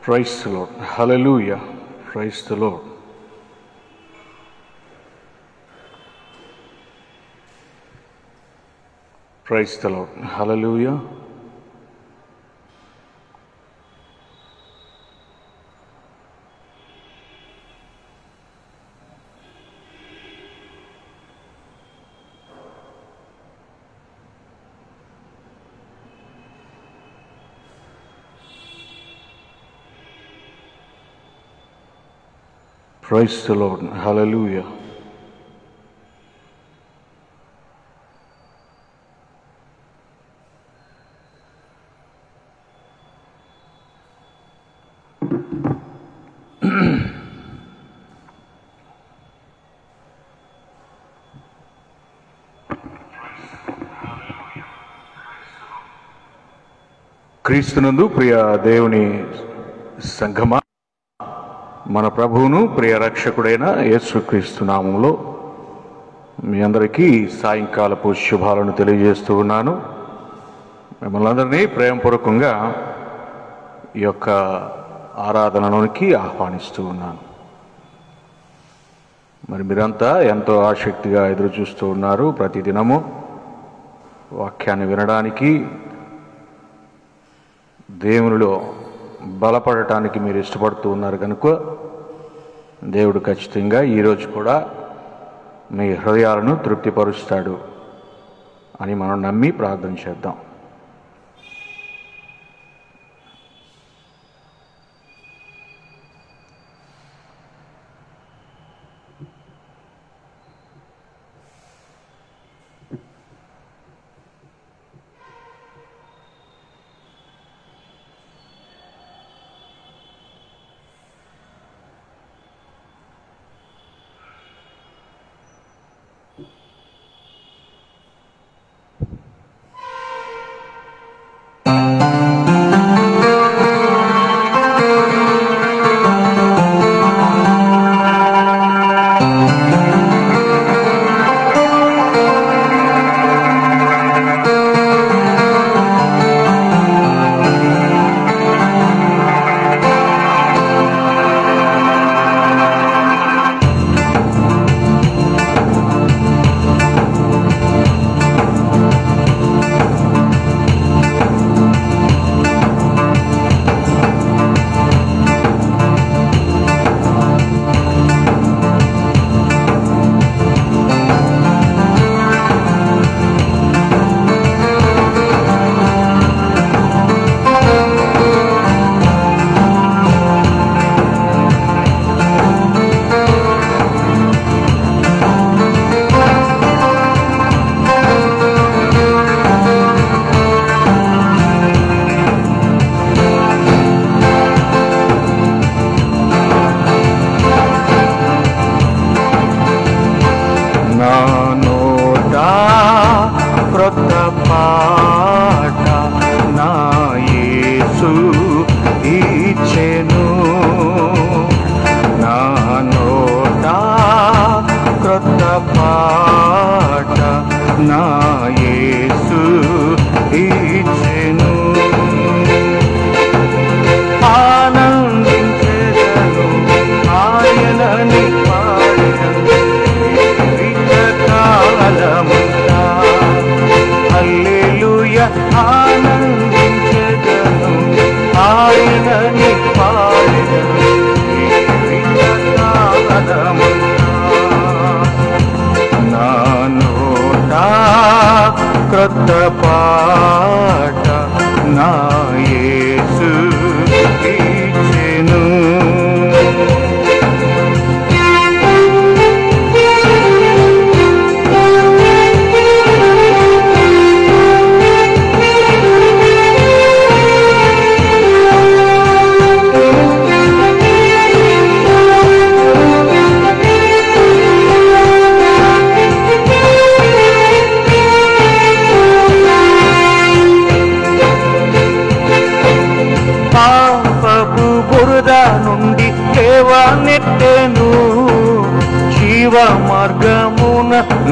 Praise the Lord. Hallelujah. Praise the Lord. Praise the Lord. Hallelujah. Praise the Lord. Hallelujah. క్రీస్తునందు ప్రియ దేవుని సంఘమా, మన ప్రభువును ప్రియ రక్షకుడైన యేసుక్రీస్తు నామములో మీ అందరికీ సాయంకాలపు శుభాలను తెలియజేస్తూ ఉన్నాను. మిమ్మల్ని అందరినీ ప్రేమపూర్వకంగా ఈ యొక్క ఆరాధనలోనికి ఆహ్వానిస్తూ ఉన్నాను. మరి మీరంతా ఎంతో ఆసక్తిగా ఎదురు చూస్తూ ఉన్నారు. ప్రతిదినము వాక్యాన్ని వినడానికి, దేవునిలో బలపడటానికి మీరు ఇష్టపడుతూ ఉన్నారు కనుక దేవుడు ఖచ్చితంగా ఈరోజు కూడా మీ హృదయాలను తృప్తిపరుస్తాడు అని మనం నమ్మి ప్రార్థన చేద్దాం.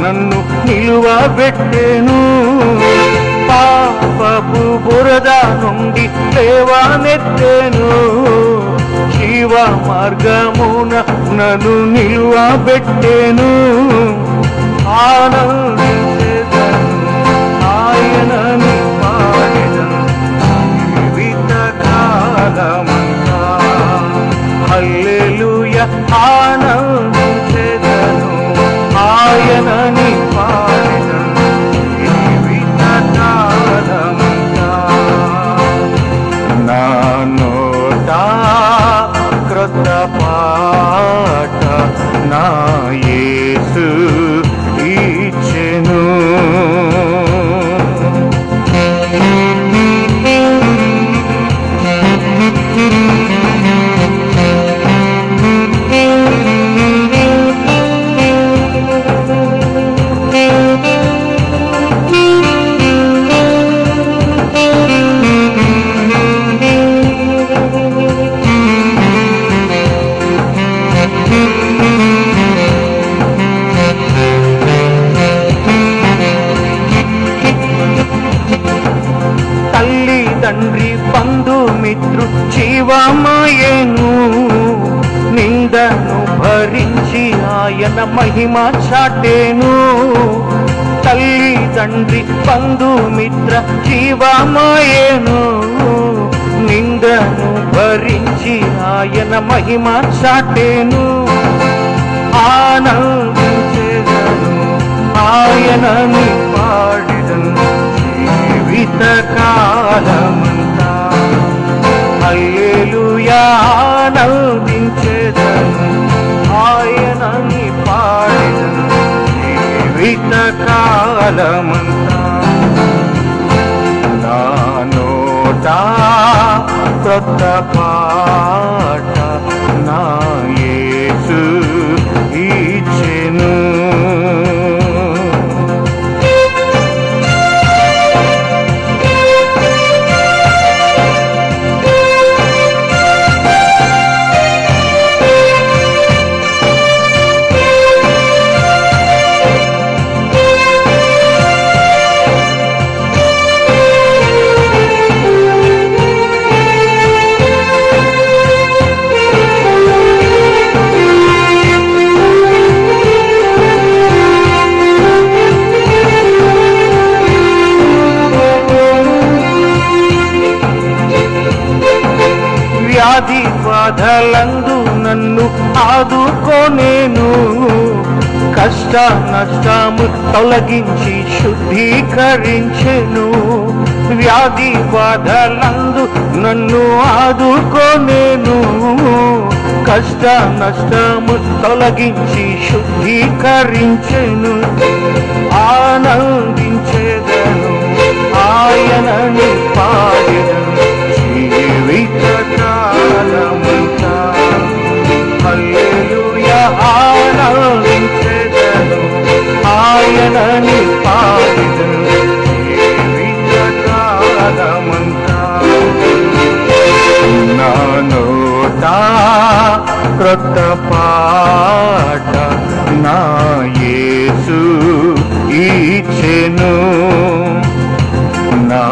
నన్ను నిలువబెట్టెను. పాపపు బురద నుండి లేవనెత్తెను. జీవ మార్గమున నన్ను నిలువబెట్టెను. ఆనందించెదను ఆయనని పాడెదను జీవిత కాలమంతా. హల్లెలూయా ఆనందించెదను ఆయనని పాడెదను జీవిత కాలమంతా. నా నోట క్రొత్త పాట నా యేసు ఇచ్చెను. తండ్రి బంధుమిత్రు జీవమాయెను. నిందను భరించి ఆయన మహిమ చాటెను. తల్లి తండ్రి బంధుమిత్ర జీవమాయెను. నిందను భరించి ఆయన మహిమ చాటెను. ఆనందించెదను ఆయనని పాడెదను జీవిత కాలమంతా. హల్లెలూయా ఆనందించెదను ఆయనని పాడెదను జీవిత కాలమంతా. నా నోట క్రొత్త పాట నా యేసు ఇచ్చెను. వ్యాధి బాధలందు నన్ను ఆదుకొనేను. కష్ట నష్టము తొలగించి శుద్ధీకరించెను. వ్యాధి బాధలందు నన్ను ఆదుకొనేను. కష్ట నష్టము తొలగించి శుద్ధీకరించెను. ఆనందించెదను ఆయనని పాడెదను జీవిత కాలమంతా. హల్లెలూయా ఆనందించెదను ఆయనని పాడెదను జీవిత కాలమంతా. నా నోట క్రొత్త పాట నా యేసు ఇచ్చెను. నా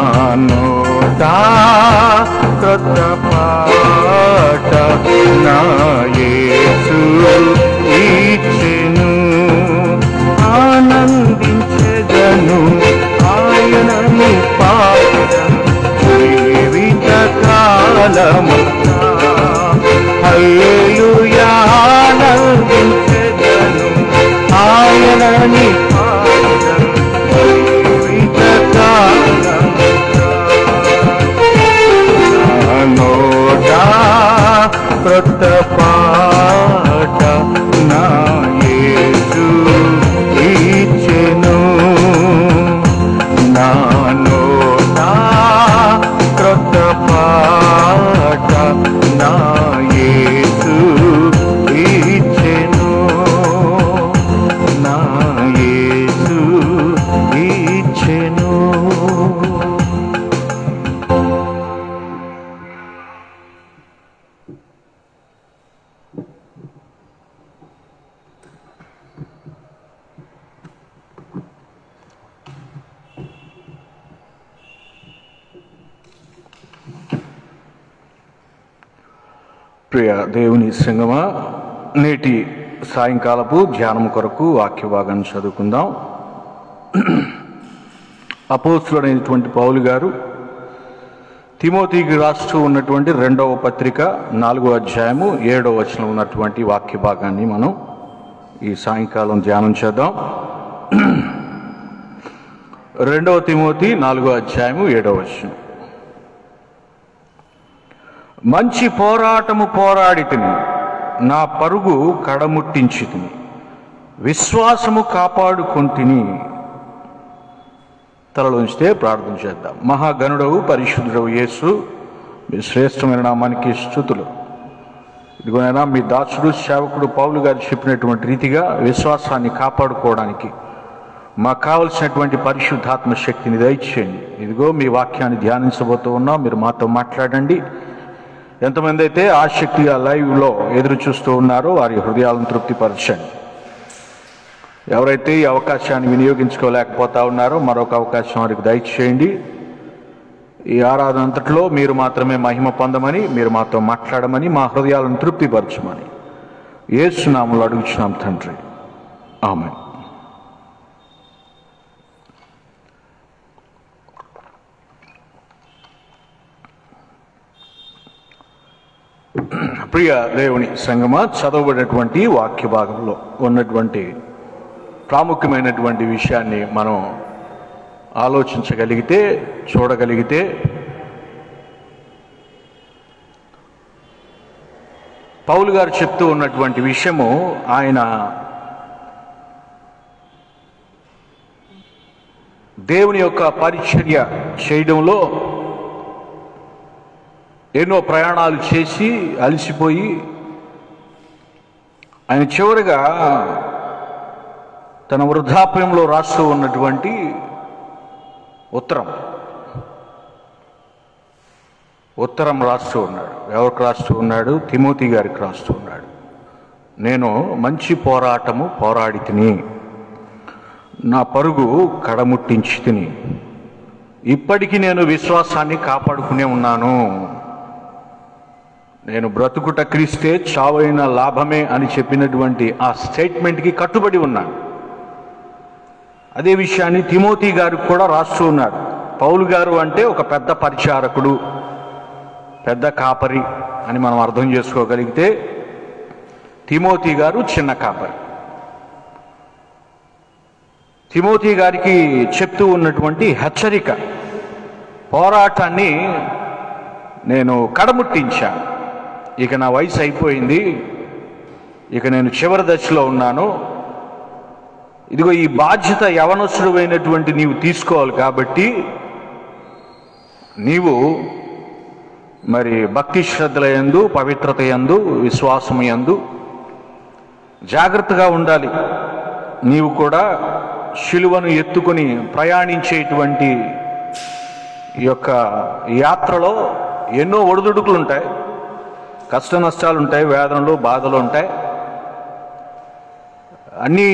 నోట క్రొత్త పాట నా యేసు ఇచ్చెను. ఆనందించెదను ఆయనని పాడెదను జీవిత కాలమంతా. హల్లెలూయా ఆనందించెదను ప్రియ దేవుని సంగమా, నేటి సాయంకాలపు ధ్యానం కొరకు వాక్య భాగాన్ని చదువుకుందాం. అపోస్తులుడైనటువంటి పౌలు గారు తిమోతికి రాస్తూ ఉన్నటువంటి 2వ పత్రిక 4వ అధ్యాయము 7వ వచనం ఉన్నటువంటి వాక్య భాగాన్ని మనం ఈ సాయంకాలం ధ్యానం చేద్దాం. 2వ తిమోతి 4వ అధ్యాయము 7వ వచనం. మంచి పోరాటము పోరాడి తిని, నా పరుగు కడముట్టించి తిని, విశ్వాసము కాపాడుకొంటిని. తలలోంచితే ప్రార్థన చేద్దాం. మహాగణుడవు పరిశుద్ధుడవు యేసు, మీ శ్రేష్టమైన నామానికి స్తుతులు. ఇదిగోనైనా మీ దాసుడు సేవకుడు పౌలు గారు చెప్పినటువంటి రీతిగా విశ్వాసాన్ని కాపాడుకోవడానికి మాకు కావలసినటువంటి పరిశుద్ధాత్మ శక్తిని దయచేయండి. ఇదిగో మీ వాక్యాన్ని ధ్యానించబోతూ ఉన్నాం, మీరు మాతో మాట్లాడండి. ఎంతమంది అయితే ఆసక్తిగా లైవ్లో ఎదురు చూస్తూ ఉన్నారో వారి హృదయాలను తృప్తిపరచండి. ఎవరైతే ఈ అవకాశాన్ని వినియోగించుకోలేకపోతా ఉన్నారో మరొక అవకాశం వారికి దయచేయండి. ఈ ఆరాధన అంతట్లో మీరు మాత్రమే మహిమ పొందమని, మీరు మాతో మాట్లాడమని, మా హృదయాలను తృప్తిపరచమని యేసు నామములో అడుగుచున్నాం తండ్రి, ఆమేన్. ప్రియ దేవుని సంగమా, చదవబడినటువంటి వాక్య భాగంలో ఉన్నటువంటి ప్రాముఖ్యమైనటువంటి విషయాన్ని మనం ఆలోచించగలిగితే, చూడగలిగితే, పౌలు గారు చెప్తూ ఉన్నటువంటి విషయము ఆయన దేవుని యొక్క పరిచర్య చేయడంలో ఎన్నో ప్రయాణాలు చేసి అలసిపోయి ఆయన చివరిగా తన వృద్ధాప్యంలో రాస్తూ ఉన్నటువంటి ఉత్తరం రాస్తూ ఉన్నాడు. ఎవరికి రాస్తూ ఉన్నాడు? తిమోతి గారికి రాస్తూ ఉన్నాడు. నేను మంచి పోరాటము పోరాడి తిని, నా పరుగు కడముట్టించి తిని, ఇప్పటికీ నేను విశ్వాసాన్ని కాపాడుకునే ఉన్నాను. నేను బ్రతుకుట క్రీస్తే, చావైన లాభమే అని చెప్పినటువంటి ఆ స్టేట్మెంట్కి కట్టుబడి ఉన్నాను. అదే విషయాన్ని తిమోతి గారికి కూడా రాస్తూ ఉన్నాడు. పౌలు గారు అంటే ఒక పెద్ద పరిచారకుడు, పెద్ద కాపరి అని మనం అర్థం చేసుకోగలిగితే, తిమోతి గారు చిన్న కాపరి. తిమోతి గారికి చెప్తూ ఉన్నటువంటి హెచ్చరిక, పోరాటాన్ని నేను కడముట్టించాను. ఇక నా వయసు అయిపోయింది, ఇక నేను చివరి దశలో ఉన్నాను. ఇదిగో ఈ బాధ్యత యవనస్తుడు అయినటువంటి నీవు తీసుకోవాలి. కాబట్టి నీవు మరి భక్తి శ్రద్ధల యందు, పవిత్రత యందు, విశ్వాసము యందు జాగ్రత్తగా ఉండాలి. నీవు కూడా శిలువను ఎత్తుకొని ప్రయాణించేటువంటి ఈ యొక్క యాత్రలో ఎన్నో ఒడిదుడుకులు ఉంటాయి, కష్ట నష్టాలు ఉంటాయి, వేదనలు, బాధలు ఉంటాయి, అన్ని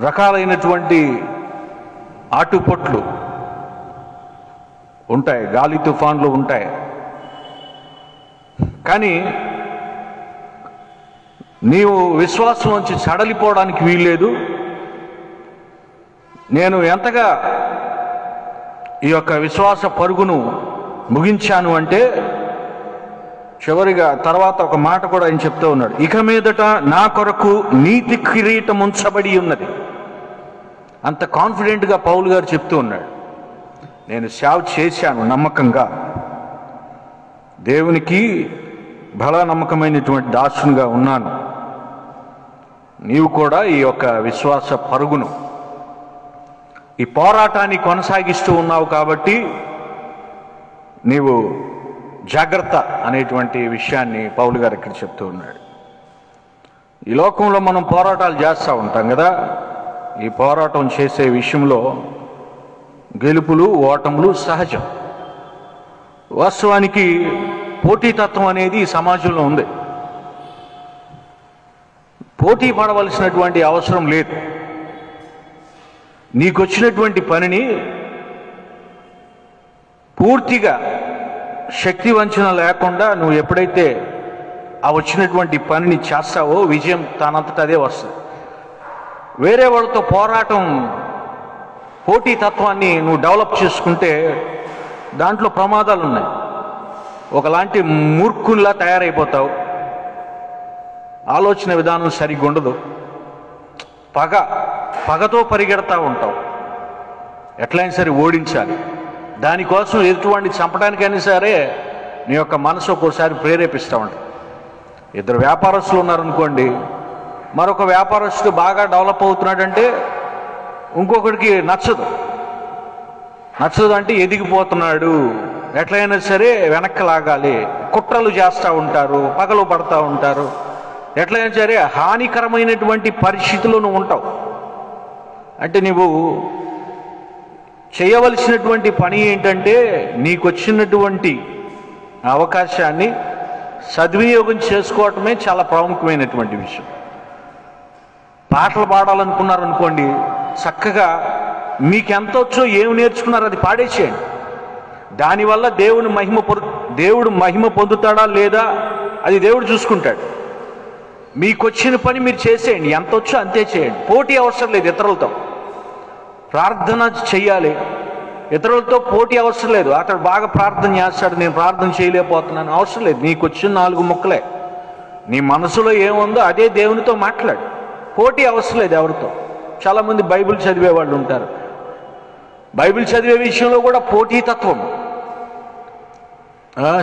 రకాలైనటువంటి ఆటుపోట్లు ఉంటాయి, గాలి తుఫాన్లు ఉంటాయి. కానీ నీవు విశ్వాసం నుంచి సడలిపోవడానికి వీల్లేదు. నేను ఎంతగా ఈ యొక్క విశ్వాస పరుగును ముగించాను అంటే, చివరిగా తర్వాత ఒక మాట కూడా ఆయన చెప్తూ ఉన్నాడు, ఇక మీదట నా కొరకు నీతి కిరీటం ఉంచబడి ఉన్నది. అంత కాన్ఫిడెంట్గా పౌలు గారు చెప్తూ ఉన్నాడు. నేను సేవ చేశాను నమ్మకంగా, దేవునికి బల నమ్మకమైనటువంటి దాసునిగా ఉన్నాను. నీవు కూడా ఈ యొక్క విశ్వాస పరుగును, ఈ పోరాటాన్ని కొనసాగిస్తూ ఉన్నావు. కాబట్టి నీవు జాగ్రత్త అనేటువంటి విషయాన్ని పౌలు గారు ఇక్కడ చెప్తూ ఉన్నాడు. ఈ లోకంలో మనం పోరాటాలు చేస్తూ ఉంటాం కదా. ఈ పోరాటం చేసే విషయంలో గెలుపులు ఓటములు సహజం. వాస్తవానికి పోటీతత్వం అనేది ఈ సమాజంలో ఉంది. పోటీ పడవలసినటువంటి అవసరం లేదు. నీకొచ్చినటువంటి పనిని పూర్తిగా శక్తి వంచన లేకుండా నువ్వు ఎప్పుడైతే ఆ వచ్చినటువంటి పనిని చేస్తావో విజయం తనంతట అదే వస్తుంది. వేరే వాళ్ళతో పోరాటం, పోటీతత్వాన్ని నువ్వు డెవలప్ చేసుకుంటే దాంట్లో ప్రమాదాలు ఉన్నాయి. ఒకలాంటి మూర్ఖుల్లా తయారైపోతావు, ఆలోచన విధానం సరిగ్గా ఉండదు, పగతో పరిగెడతా ఉంటావు. ఎట్లయినా సరే ఓడించాలి, దానికోసం ఎదుటివాడిని చంపడానికైనా సరే నీ యొక్క మనసు ఒక్కోసారి ప్రేరేపిస్తూ ఉంటుంది. ఇద్దరు వ్యాపారస్తులు ఉన్నారనుకోండి, మరొక వ్యాపారస్తుడు బాగా డెవలప్ అవుతున్నాడంటే ఇంకొకడికి నచ్చదు అంటే ఎదిగిపోతున్నాడు, ఎట్లయినా సరే వెనక్కి లాగాలి, కుట్రలు చేస్తూ ఉంటారు, పగలు పడతా ఉంటారు. ఎట్లయినా సరే హానికరమైనటువంటి పరిస్థితిలో నువ్వు ఉంటావు. అంటే నువ్వు చేయవలసినటువంటి పని ఏంటంటే నీకు వచ్చినటువంటి అవకాశాన్ని సద్వినియోగం చేసుకోవటమే చాలా ప్రాముఖ్యమైనటువంటి విషయం. పాటలు పాడాలనుకున్నారనుకోండి, చక్కగా మీకెంత వచ్చో ఏమి నేర్చుకున్నారో అది పాడేసేయండి. దానివల్ల దేవుడు మహిమ పొందుతాడా లేదా అది దేవుడు చూసుకుంటాడు. మీకు వచ్చిన పని మీరు చేసేయండి, ఎంత వచ్చో అంతే చేయండి. పోటీ అవసరం లేదు ఇతరులతో. ప్రార్థన చెయ్యాలి, ఇతరులతో పోటీ అవసరం లేదు. అతడు బాగా ప్రార్థన చేస్తాడు, నేను ప్రార్థన చేయలేకపోతున్నాను, అవసరం లేదు. నీకు వచ్చిన 4 ముక్కలే, నీ మనసులో ఏముందో అదే దేవునితో మాట్లాడు. పోటీ అవసరం లేదు ఎవరితో. చాలామంది బైబిల్ చదివే వాళ్ళు ఉంటారు, బైబిల్ చదివే విషయంలో కూడా పోటీతత్వం,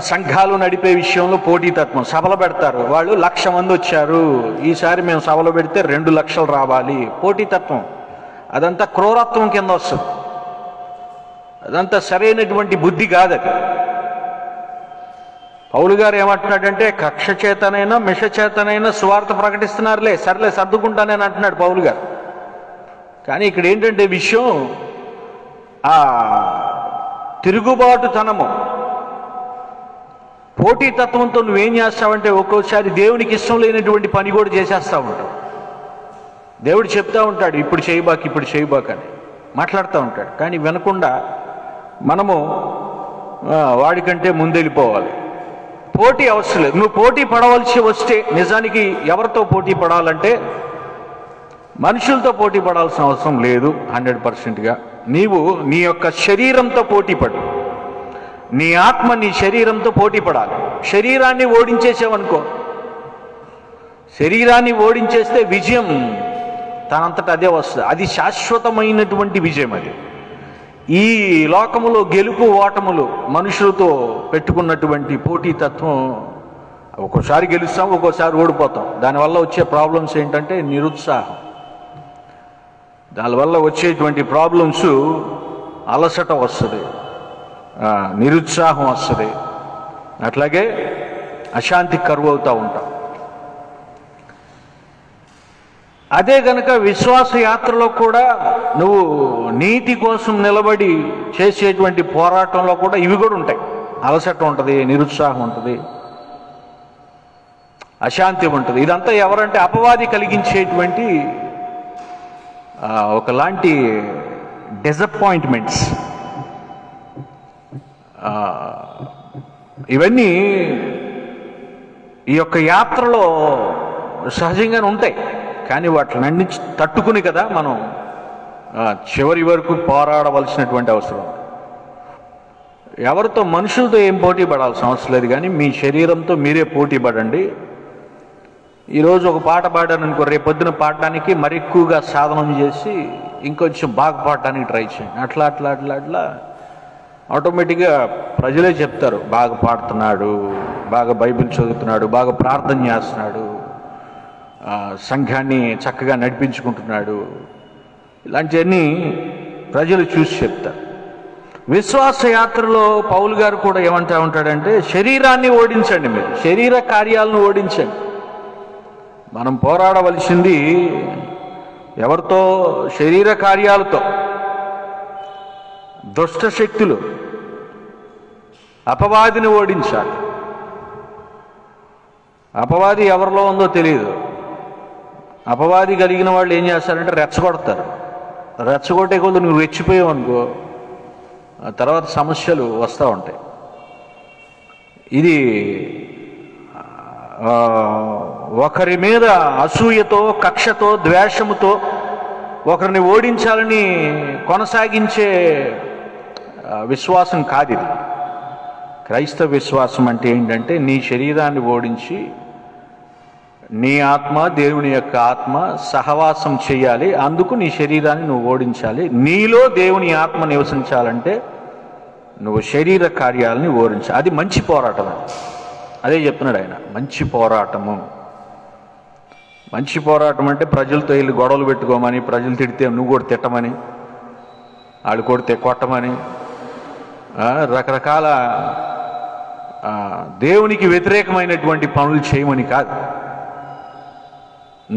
సంఘాలు నడిపే విషయంలో పోటీతత్వం. సభలు పెడతారు, వాళ్ళు 1,00,000 మంది వచ్చారు, ఈసారి మేము సభలు పెడితే 2 లక్షలు రావాలి. పోటీతత్వం అదంతా క్రూరత్వం కింద వస్తుంది, అదంతా సరైనటువంటి బుద్ధి కాదది. పౌలు గారు ఏమంటున్నాడంటే, కక్ష చేతనైనా మిష చేతనైనా సువార్త ప్రకటిస్తున్నారులే, సర్లే సర్దుకుంటానని అంటున్నాడు పౌలు గారు. కానీ ఇక్కడ ఏంటంటే విషయం, ఆ తిరుగుబాటుతనము, పోటీతత్వంతో నువ్వేం చేస్తావంటే ఒక్కోసారి దేవునికి ఇష్టం లేనటువంటి పని కూడా చేసేస్తూ ఉంటావు. దేవుడు చెప్తా ఉంటాడు, ఇప్పుడు చేయబాక అని మాట్లాడుతూ ఉంటాడు. కానీ వినకుండా మనము వాడికంటే ముందెళ్ళిపోవాలి. పోటీ అవసరం లేదు. నువ్వు పోటీ పడవలసి వస్తే నిజానికి ఎవరితో పోటీ పడాలంటే మనుషులతో పోటీ పడాల్సిన అవసరం లేదు. 100%గా నీవు నీ యొక్క శరీరంతో పోటీ పడు. నీ ఆత్మ నీ శరీరంతో పోటీ పడాలి. శరీరాన్ని ఓడించేసావనుకో, శరీరాన్ని ఓడించేస్తే విజయం తనంతట అదే వస్తుంది. అది శాశ్వతమైనటువంటి విజయం. అది ఈ లోకములో గెలుపు ఓటములు మనుషులతో పెట్టుకున్నటువంటి పోటీతత్వం, ఒక్కోసారి గెలుస్తాం, ఒక్కోసారి ఓడిపోతాం. దానివల్ల వచ్చే ప్రాబ్లమ్స్ ఏంటంటే నిరుత్సాహం, దానివల్ల వచ్చేటువంటి ప్రాబ్లమ్స్ అలసట వస్తుంది, నిరుత్సాహం వస్తుంది, అట్లాగే అశాంతికి కరువు అవుతూ ఉంటాం. అదే గనక విశ్వాస యాత్రలో కూడా నువ్వు నీతి కోసం నిలబడి చేసేటువంటి పోరాటంలో కూడా ఇవి కూడా ఉంటాయి. అలసట ఉంటుంది, నిరుత్సాహం ఉంటుంది, అశాంతి ఉంటుంది. ఇదంతా ఎవరంటే అపవాది కలిగించేటువంటి ఒకలాంటి డిసప్పాయింట్మెంట్స్. ఇవన్నీ ఈ యొక్క యాత్రలో సహజంగానే ఉంటాయి. కానీ వాటిని తట్టుకుని కదా మనం చివరి వరకు పోరాడవలసినటువంటి అవసరం. ఎవరితో, మనుషులతో ఏం పోటీ పడాల్సిన అవసరం లేదు, కానీ మీ శరీరంతో మీరే పోటీ పడండి. ఈరోజు ఒక పాట పాడాను అనుకో, రేపొద్దున పాడడానికి మరి ఎక్కువగా సాధనం చేసి ఇంకొంచెం బాగా పాడడానికి ట్రై చేయండి. అట్లా అట్లా అట్లా అట్లా ఆటోమేటిక్గా ప్రజలే చెప్తారు, బాగా పాడుతున్నాడు, బాగా బైబిల్ చదువుతున్నాడు, బాగా ప్రార్థన చేస్తున్నాడు, సంఘాన్ని చక్కగా నడిపించుకుంటున్నాడు. ఇలాంటివన్నీ ప్రజలు చూసి చెప్తారు. విశ్వాస యాత్రలో పౌలు గారు కూడా ఏమంటా ఉంటాడంటే, శరీరాన్ని ఓడించండి, మీరు శరీర కార్యాలను ఓడించండి. మనం పోరాడవలసింది ఎవరితో? శరీర కార్యాలతో, దుష్ట శక్తులు, అపవాదిని ఓడించాలి. అపవాది ఎవరిలో ఉందో తెలియదు. అపవాది కలిగిన వాళ్ళు ఏం చేస్తారంటే రెచ్చగొడతారు. రెచ్చగొట్టే కొద్ది నువ్వు రెచ్చిపోయావు అనుకో, తర్వాత సమస్యలు వస్తూ ఉంటాయి. ఇది ఒకరి మీద అసూయతో, కక్షతో, ద్వేషముతో ఒకరిని ఓడించాలని కొనసాగించే విశ్వాసం కాదు ఇది. క్రైస్తవ విశ్వాసం అంటే ఏంటంటే నీ శరీరాన్ని ఓడించి నీ ఆత్మ దేవుని యొక్క ఆత్మ సహవాసం చేయాలి. అందుకు నీ శరీరాన్ని నువ్వు ఓడించాలి. నీలో దేవుని ఆత్మ నివసించాలంటే నువ్వు శరీర కార్యాలని ఓడించాలి. అది మంచి పోరాటం. అదే చెప్తున్నాడు ఆయన, మంచి పోరాటము. మంచి పోరాటం అంటే ప్రజలతో వెళ్ళి గొడవలు పెట్టుకోమని, ప్రజలు తిడితే నువ్వు కూడా తిట్టమని, వాళ్ళు కొడితే కొట్టమని, రకరకాల దేవునికి వ్యతిరేకమైనటువంటి పనులు చేయమని కాదు.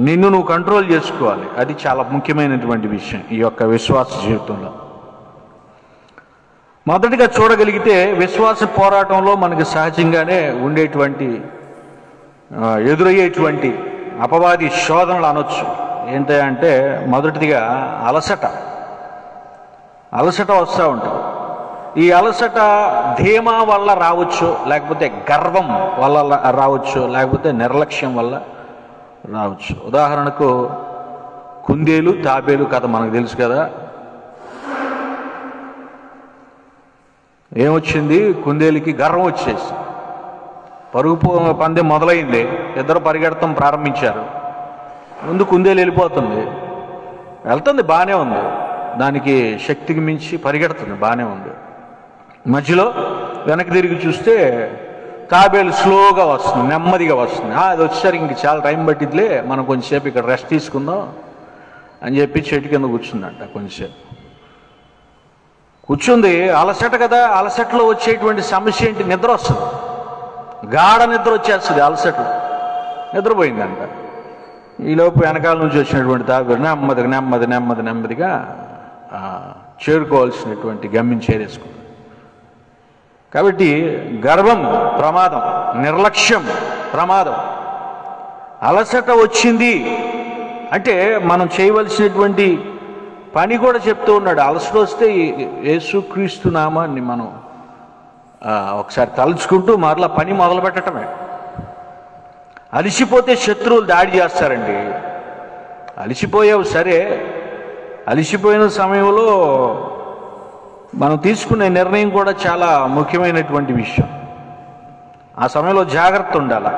నిన్ను నువ్వు కంట్రోల్ చేసుకోవాలి. అది చాలా ముఖ్యమైనటువంటి విషయం ఈ యొక్క విశ్వాస జీవితంలో. మొదటిగా చూడగలిగితే విశ్వాస పోరాటంలో మనకు సహజంగానే ఉండేటువంటి ఎదురయ్యేటువంటి అపవాది శోధనలు అనొచ్చు. ఏంటంటే మొదటిదిగా అలసట వస్తూ ఉంటుంది. ఈ అలసట ధీమా వల్ల రావచ్చు, లేకపోతే గర్వం వల్ల రావచ్చు, లేకపోతే నిర్లక్ష్యం వల్ల రావచ్చు. ఉదాహరణకు కుందేలు తాబేలు కథ మనకు తెలుసు కదా. ఏమొచ్చింది? కుందేలుకి గర్వం వచ్చేసి పరుగు పందెం మొదలైంది. ఇద్దరు పరిగెడతాం ప్రారంభించారు. ముందు కుందేలు వెళ్తుంది బాగానే ఉంది, దానికి శక్తికి మించి పరిగెడుతుంది బాగానే ఉంది. మధ్యలో వెనక్కి తిరిగి చూస్తే తాబేలు స్లోగా వస్తుంది, నెమ్మదిగా వస్తుంది. అది వచ్చేసరికి ఇంక చాలా టైం పట్టిద్దిలే, మనం కొంచెంసేపు ఇక్కడ రెస్ట్ తీసుకుందాం అని చెప్పి చెట్టు కింద కూర్చుందంట. కొంచెంసేపు కూర్చుంది. అలసట కదా, అలసటలో వచ్చేటువంటి సమస్య ఏంటి? నిద్ర వస్తుంది, గాఢ నిద్ర వచ్చేస్తుంది. అలసటలో నిద్రపోయిందంట. ఈలోపు వెనకాల నుంచి వచ్చినటువంటి తాబేలు నెమ్మదిగా చేరుకోవాల్సినటువంటి గమ్యం చేరేసుకుంది. కాబట్టి గర్వం ప్రమాదం, నిర్లక్ష్యం ప్రమాదం. అలసట వచ్చింది అంటే మనం చేయవలసినటువంటి పని కూడా చెప్తూ ఉన్నాడు. అలసట వస్తే యేసుక్రీస్తు నామాన్ని మనం ఒకసారి తలుచుకుంటూ మరలా పని మొదలు పెట్టడమే. అలిసిపోతే శత్రువులు దాడి చేస్తారండి. అలిసిపోయావు సరే, అలిసిపోయిన సమయంలో మనం తీసుకునే నిర్ణయం కూడా చాలా ముఖ్యమైనటువంటి విషయం. ఆ సమయంలో జాగ్రత్త ఉండాలి.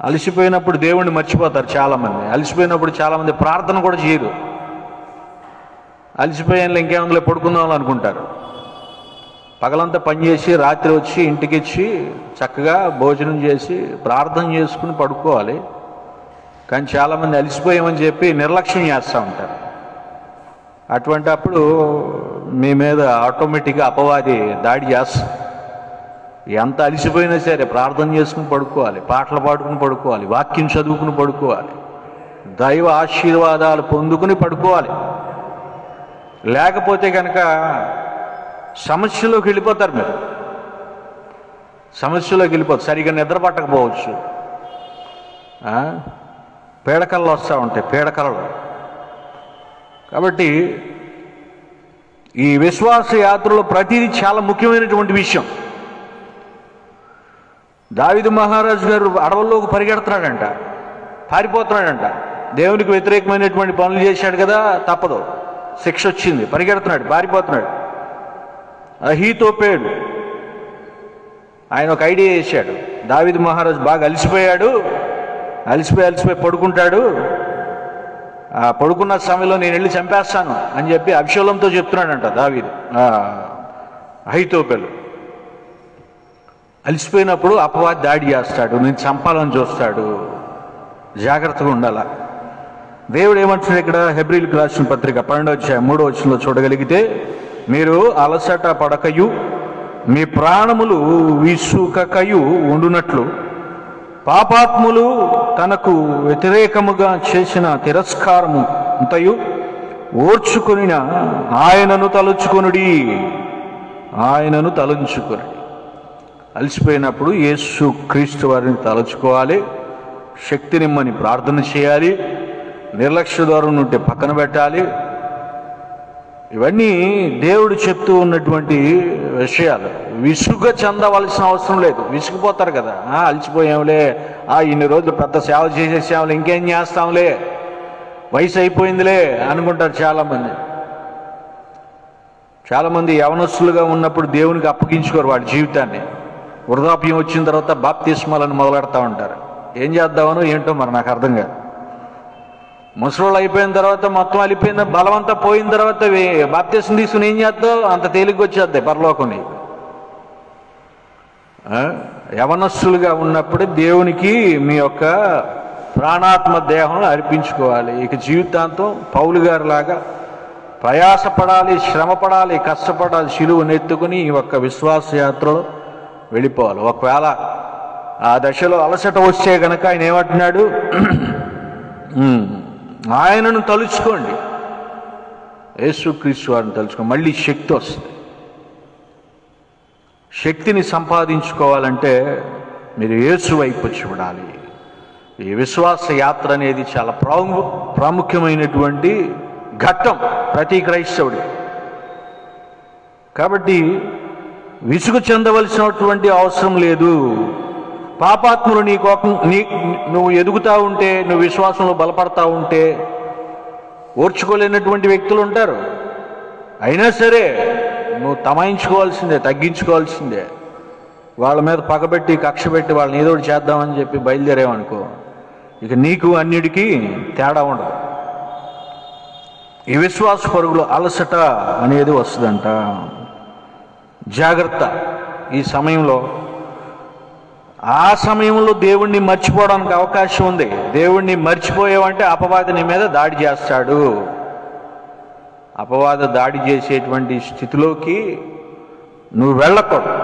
అలిసిపోయినప్పుడు దేవుణ్ణి మర్చిపోతారు చాలామంది. అలిసిపోయినప్పుడు చాలామంది ప్రార్థన కూడా చేయరు. అలిసిపోయేలా ఇంకేముందులో పడుకుందాం అనుకుంటారు. పగలంతా పనిచేసి రాత్రి వచ్చి ఇంటికి ఇచ్చి చక్కగా భోజనం చేసి ప్రార్థన చేసుకుని పడుకోవాలి. కానీ చాలామంది అలిసిపోయామని చెప్పి నిర్లక్ష్యం చేస్తూ ఉంటారు. అటువంటి అప్పుడు మీ మీద ఆటోమేటిక్గా అపవాది దాడి చేస్తుంది. ఎంత అలిసిపోయినా సరే ప్రార్థన చేసుకుని పడుకోవాలి, పాటలు పాడుకుని పడుకోవాలి, వాక్యం చదువుకుని పడుకోవాలి, దైవ ఆశీర్వాదాలు పొందుకుని పడుకోవాలి. లేకపోతే కనుక సమస్యలోకి వెళ్ళిపోతారు. మీరు సమస్యలోకి వెళ్ళిపోతారు. సరిగా నిద్ర పట్టకపోవచ్చు, పీడకలలు వస్తూ ఉంటాయి, పీడకలలు. కాబట్టి ఈ విశ్వాస యాత్రలో ప్రతిదీ చాలా ముఖ్యమైనటువంటి విషయం. దావీదు మహారాజు గారు అడవుల్లోకి పరిగెడుతున్నాడంట, పారిపోతున్నాడంట. దేవునికి వ్యతిరేకమైనటువంటి పనులు చేశాడు కదా, తప్పదు, శిక్ష వచ్చింది. పరిగెడుతున్నాడు, పారిపోతున్నాడు. అహీతోపేలు ఆయన ఒక ఐడియా చేశాడు. దావీదు మహారాజు బాగా అలిసిపోయాడు, అలిసిపోయి పడుకుంటాడు. పడుకున్న సమయంలో నేను వెళ్ళి చంపేస్తాను అని చెప్పి అభిషేలంతో చెప్తున్నాడంట దావీదు. అహీతోపెలు అలిసిపోయినప్పుడు అపవాది దాడి చేస్తాడు, నేను చంపాలని చూస్తాడు. జాగ్రత్తగా ఉండాల. దేవుడు ఏమంటున్నాడు ఇక్కడ? హెబ్రీయులకు రాసిన పత్రిక 12వ అధ్యాయం 3వ వచనంలో చూడగలిగితే, మీరు అలసట పడకయు మీ ప్రాణములు విసుకకయు ఉండునట్లు పాపాత్ములు తనకు వ్యతిరేకముగా చేసిన తిరస్కారము అంతయు ఓర్చుకొనిన ఆయనను తలంచుకొనుడి. అలసిపోయినప్పుడు యేసు క్రీస్తు వారిని తలుచుకోవాలి, శక్తినిమ్మని ప్రార్థన చేయాలి, నిర్లక్ష్య ద్వారా ఉంటే పక్కన పెట్టాలి. ఇవన్నీ దేవుడు చెప్తూ ఉన్నటువంటి విషయాలు. విసుగు చెందవలసిన అవసరం లేదు. విసిగిపోతారు కదా, అలసిపోయాంలే, ఇన్ని రోజులు పెద్ద సేవ చేసేసాంలే, ఇంకేం చేస్తాంలే, వయసు అయిపోయిందిలే అనుకుంటారు చాలామంది. చాలామంది యవనస్తులుగా ఉన్నప్పుడు దేవునికి అప్పగించుకోరు వాళ్ళ జీవితాన్ని. వృద్ధాప్యం వచ్చిన తర్వాత బాప్తిస్మాలను మొదలెడతా ఉంటారు. ఏం చేద్దామనో ఏంటో మరి నాకు అర్థం కాదు. ముసలోళ్ళు అయిపోయిన తర్వాత మొత్తం అలిపోయిన బలమంతా పోయిన తర్వాత బాప్తిస్మం తీసుకుని ఏం చేస్తావు? అంత తేలిగ్గా వచ్చేద్దాయి పరలోకం నీకు. యవనస్తులుగా ఉన్నప్పుడు దేవునికి మీ యొక్క ప్రాణాత్మ దేహం అర్పించుకోవాలి. ఇక జీవితాంతం పౌలు గారి లాగా ప్రయాసపడాలి, శ్రమపడాలి, కష్టపడాలి, శిలువను ఎత్తుకుని ఈ యొక్క విశ్వాస యాత్రలో వెళ్ళిపోవాలి. ఒకవేళ ఆ దశలో అలసట వస్తే కనుక ఆయన ఏమంటున్నాడు? ఆయనను తలుచుకోండి, యేసుక్రీస్తు వారిని తలుచుకోండి, మళ్ళీ శక్తి వస్తుంది. శక్తిని సంపాదించుకోవాలంటే మీరు యేసు వైపు చూడాలి. ఈ విశ్వాస యాత్ర అనేది చాలా ప్రాముఖ్యమైనటువంటి ఘట్టం ప్రతి క్రైస్తవుడి. కాబట్టి విసుగు చెందవలసినటువంటి అవసరం లేదు. పాపాత్ములు నువ్వు ఎదుగుతూ ఉంటే, నువ్వు విశ్వాసంలో బలపడతా ఉంటే ఓర్చుకోలేనటువంటి వ్యక్తులు ఉంటారు. అయినా సరే నువ్వు తమాయించుకోవాల్సిందే, తగ్గించుకోవాల్సిందే. వాళ్ళ మీద పగబెట్టి కక్ష పెట్టి వాళ్ళని ఏదో ఒకటి చేద్దామని చెప్పి బయలుదేరేవనుకో, ఇక నీకు అన్నిటికీ తేడా ఉండదు. ఈ విశ్వాస పరుగులో అలసట అనేది వస్తుందంట. జాగ్రత్త. ఈ సమయంలో ఆ సమయంలో దేవుణ్ణి మర్చిపోవడానికి అవకాశం ఉంది. దేవుణ్ణి మర్చిపోయావంటే అపవాది నీ మీద దాడి చేస్తాడు. అపవాద దాడి చేసేటువంటి స్థితిలోకి నువ్వు వెళ్ళకూడదు.